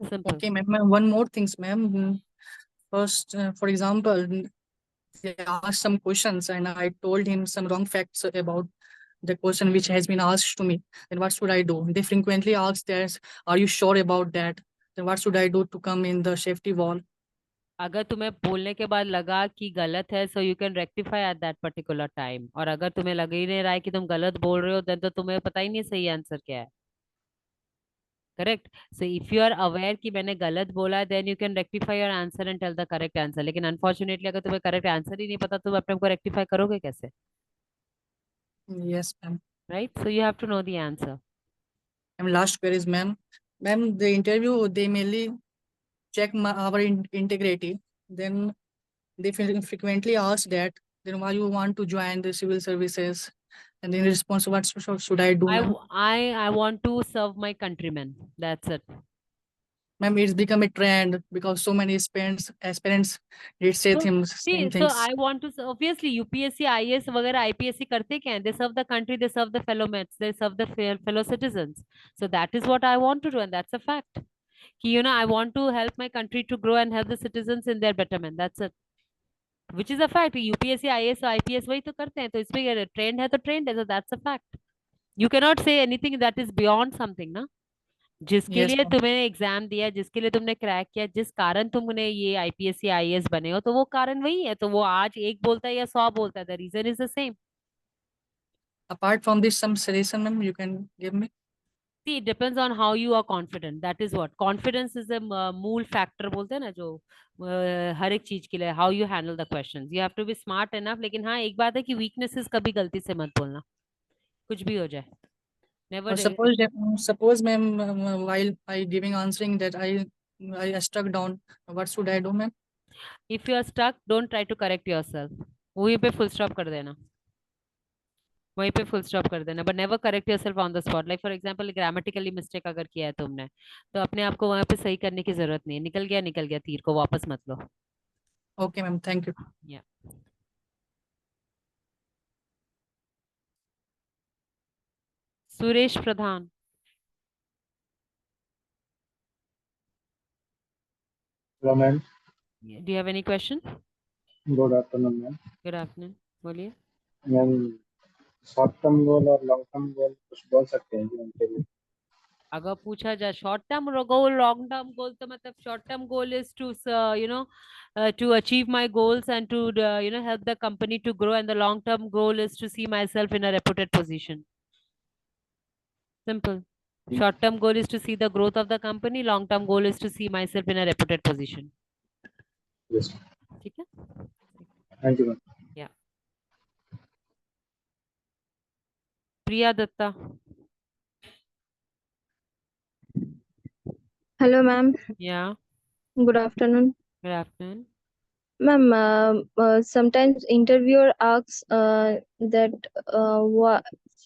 Simple. Okay, ma'am. One more things, ma'am. First, for example, they asked some questions and I told him some wrong facts about the question which has been asked to me. Then what should I do? They frequently ask that, "Are you sure about that?" Then what should I do to come in the safety wall? अगर तुम्हें बोलने के बाद लगा कि गलत है, so you can rectify at that particular time. और अगर तुम्हें लग ही नहीं रहा है कि तुम गलत बोल रहे हो, then तो तुम्हें पता ही नहीं सही आंसर क्या है. Correct. So if you are aware कि मैंने गलत बोला है, then you can rectify your answer and tell the correct answer. लेकिन अनफॉर्चुनेटली अगर तुम्हें करेक्ट आंसर ही नहीं पता, तुम अपने को रेक्टिफाई करोगे कैसे? Yes, ma'am. Right. So you have to know the answer. And last queries, ma'am. Ma'am, the interview, they mainly check our integrity. Then they frequently ask that, then why you want to join the civil services? And in response, what should I do, ma'am? I want to serve my countrymen. That's it. Ma'am, it's become a trend because so many aspirants did say So, same see, so things. I want to obviously UPSC, IAS वगैरह IPSC करते क्या हैं? They serve the country, they serve the fellow mates, they serve the fellow citizens. So that is what I want to do, and that's a fact. कि I want to help my country to grow and help the citizens in their betterment. That's it. Which is a fact. UPSC, IAS, IPS वही तो करते हैं. तो इसमें ट्रेंड है तो ट्रेंड है. So that's a fact. You cannot say anything that is beyond something, ना. जिसके Yes, लिए ma'am. तुमने एग्जाम दिया, जिसके लिए तुमने क्रैक किया, जिस कारण तुमने ये आईपीएस या आईएएस बने हो, तो वो कारण वही है. तो वो आज एक बोलता है या 100 बोलता है, the reason is the same. Apart from this, some suggestion, ma'am, you can give me. See, it depends on how you are confident. That is what confidence is a मूल factor बोलते हैं ना, जो हर एक चीज के लिए. How you handle the questions, you have to be smart enough. लेकिन हाँ, एक बात है कि weaknesses कभी गलती से मत बोलना, कुछ भी हो जाए. Never. Suppose, ma'am, while I giving answering that I stuck down. What should I do, ma'am? If you are stuck, don't try to correct yourself. वहीं पे full stop कर देना. वहीं पे फुल स्टॉप कर देना. But never correct yourself on the spot. Like for example grammatically mistake अगर किया है तुमने, तो अपने आप को वहां पे सही करने की जरूरत नहीं है. निकल गया तीर को वापस मत लो. Okay, ma'am. Thank you. या सुरेश प्रधान. Hello, ma'am. Do you have any question? Good afternoon, ma'am. Good afternoon. बोलिए. मैम, शॉर्ट टर्म गोल और लॉन्ग टर्म गोल कुछ बोल सकते हैं जी उनके लिए? अगर पूछा जाए short term goal, long term goal, तो मतलब short term goal is to to achieve my goals and to help the company to grow, and the long term goal is to see myself in a reputed position. Simple. Short term goal is to see the growth of the company, long term goal is to see myself in a reputed position. Yes. ठीक है. Thank you, ma'am. Yeah. Priya Datta. Hello, ma'am. Yeah. Good afternoon. Good afternoon. Ma'am, sometimes interviewer asks that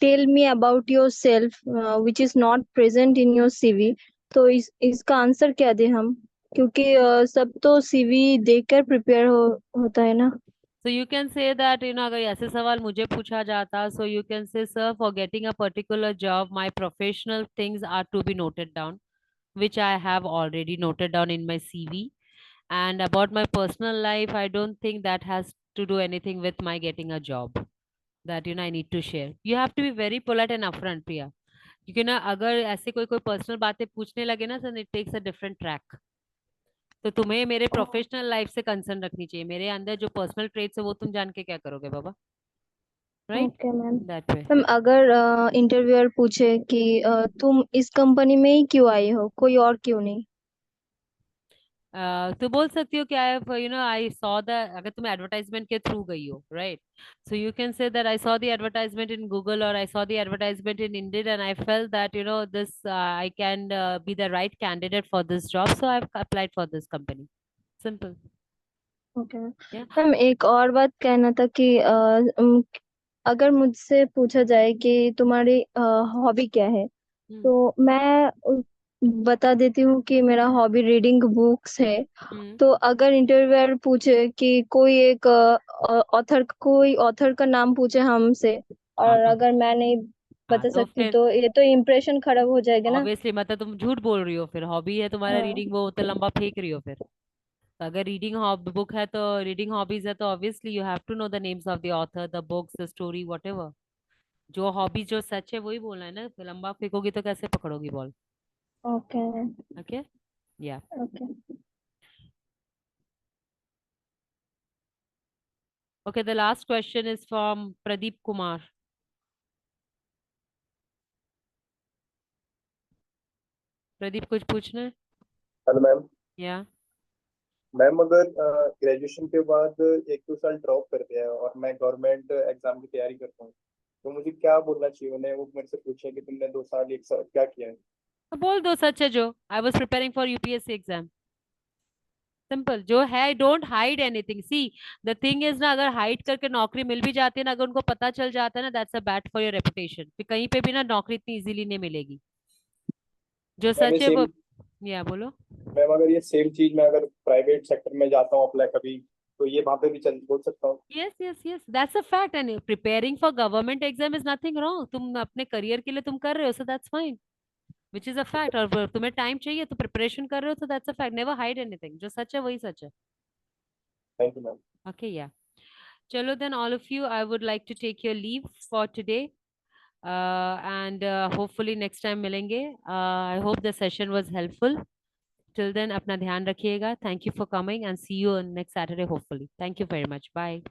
tell me about yourself, which is not present in your CV. तो इसका आंसर क्या दे हम, क्योंकि सब तो CV देखकर प्रिपेयर होता है ना. So you can say that अगर ऐसे सवाल मुझे पूछा जाता, so you can say, sir, for getting a particular job, my professional things are to be noted down, which I have already noted down in my CV. And about my personal life, I don't think that has to do anything with my getting a job that I need to share. You have to be very polite and upfront, Priya. क्योंकि अगर ऐसे कोई पर्सनल बातें पूछने लगे ना, so it takes a different track. तो तुम्हें मेरे प्रोफेशनल लाइफ से कंसर्न रखनी चाहिए. मेरे अंदर जो पर्सनल ट्रेट्स है वो तुम जान के क्या करोगे बाबा, right? Okay ma'am. That way. Ma'am, अगर इंटरव्यूअर पूछे कि तुम इस कंपनी में ही क्यों आई हो, कोई और क्यों नहीं? तो बोल सकती हो कि आई सॉ द, अगर तुम एडवर्टाइजमेंट के थ्रू गई हो, right, so you can say that I saw the advertisement in Google और I saw the advertisement in Indeed and I felt that this I can be the right candidate for this job, so I have applied for this company. Simple. Okay ma'am, एक और बात कहना था कि अगर मुझसे पूछा जाए कि तुम्हारी हॉबी क्या है, तो मैं बता देती हूँ कि मेरा हॉबी रीडिंग बुक्स है. तो अगर इंटरव्यूअर पूछे कि कोई ऑथर का नाम पूछे हमसे, और अगर मैं नहीं बता तो सकती, फिर तो ये तो इम्प्रेशन खराब हो जाएगा ना. ऑब्वियसली, मतलब तुम झूठ बोल रही हो. फिर हॉबी है तुम्हारा रीडिंग, वो तो लंबा फेंक रही हो. फिर तो अगर रीडिंग बुक है, तो रीडिंग हॉबीज है, तो obviously you have to know the names of the author, the books, the story, whatever. जो हॉबीज जो सच है वही बोलना है ना. फिर लंबा फेंकोगी तो कैसे पकड़ोगी बॉल? ओके. ओके. या okay. Okay, the last question is from Pradeep Kumar. Pradeep, कुछ पूछना है? Hello ma'am. या मैम, अगर ग्रेजुएशन के बाद 1-2 साल ड्रॉप कर दिया है और मैं गवर्नमेंट एग्जाम की तैयारी करता हूँ, तो मुझे क्या बोलना चाहिए उन्हें? वो मेरे से पूछे कि तुमने 2 साल 1 साल क्या किया है. तो बोल दो सच है, जो I was preparing for UPSC exam. Simple. जो है, don't hide anything. See, the thing is ना, अगर हाइड करके नौकरी मिल भी जाती है ना, अगर उनको पता चल जाता है ना, that's a bad for your reputation. फिर कहीं पे भी ना नौकरी इतनी इजीली नहीं मिलेगी. जो सच है वो या बोलो। मैम अगर ये सेम चीज मैं अगर प्राइवेट सेक्टर में जाता हूँ अप्लाई कभी, तो ये वहां पे भी चल बोल सकता हूँ? yes, that's a fact, and preparing for government exam is nothing wrong. तुम अपने करियर के लिए तुम कर रहे हो, so that's fine, which is a fact. और तुम्हें टाइम चाहिए तो प्रिपरेशन कर रहे हो, so that's a fact. Never hide anything. जो सच है वही सच है। Thank you ma'am. Okay, yeah. Chalo, then all of you, I would like to take your leave for today. And hopefully next time मिलेंगे. I hope the session was helpful. Till then, अपना ध्यान रखिएगा. Thank you for coming and see you on next Saturday, hopefully. Thank you very much. Bye.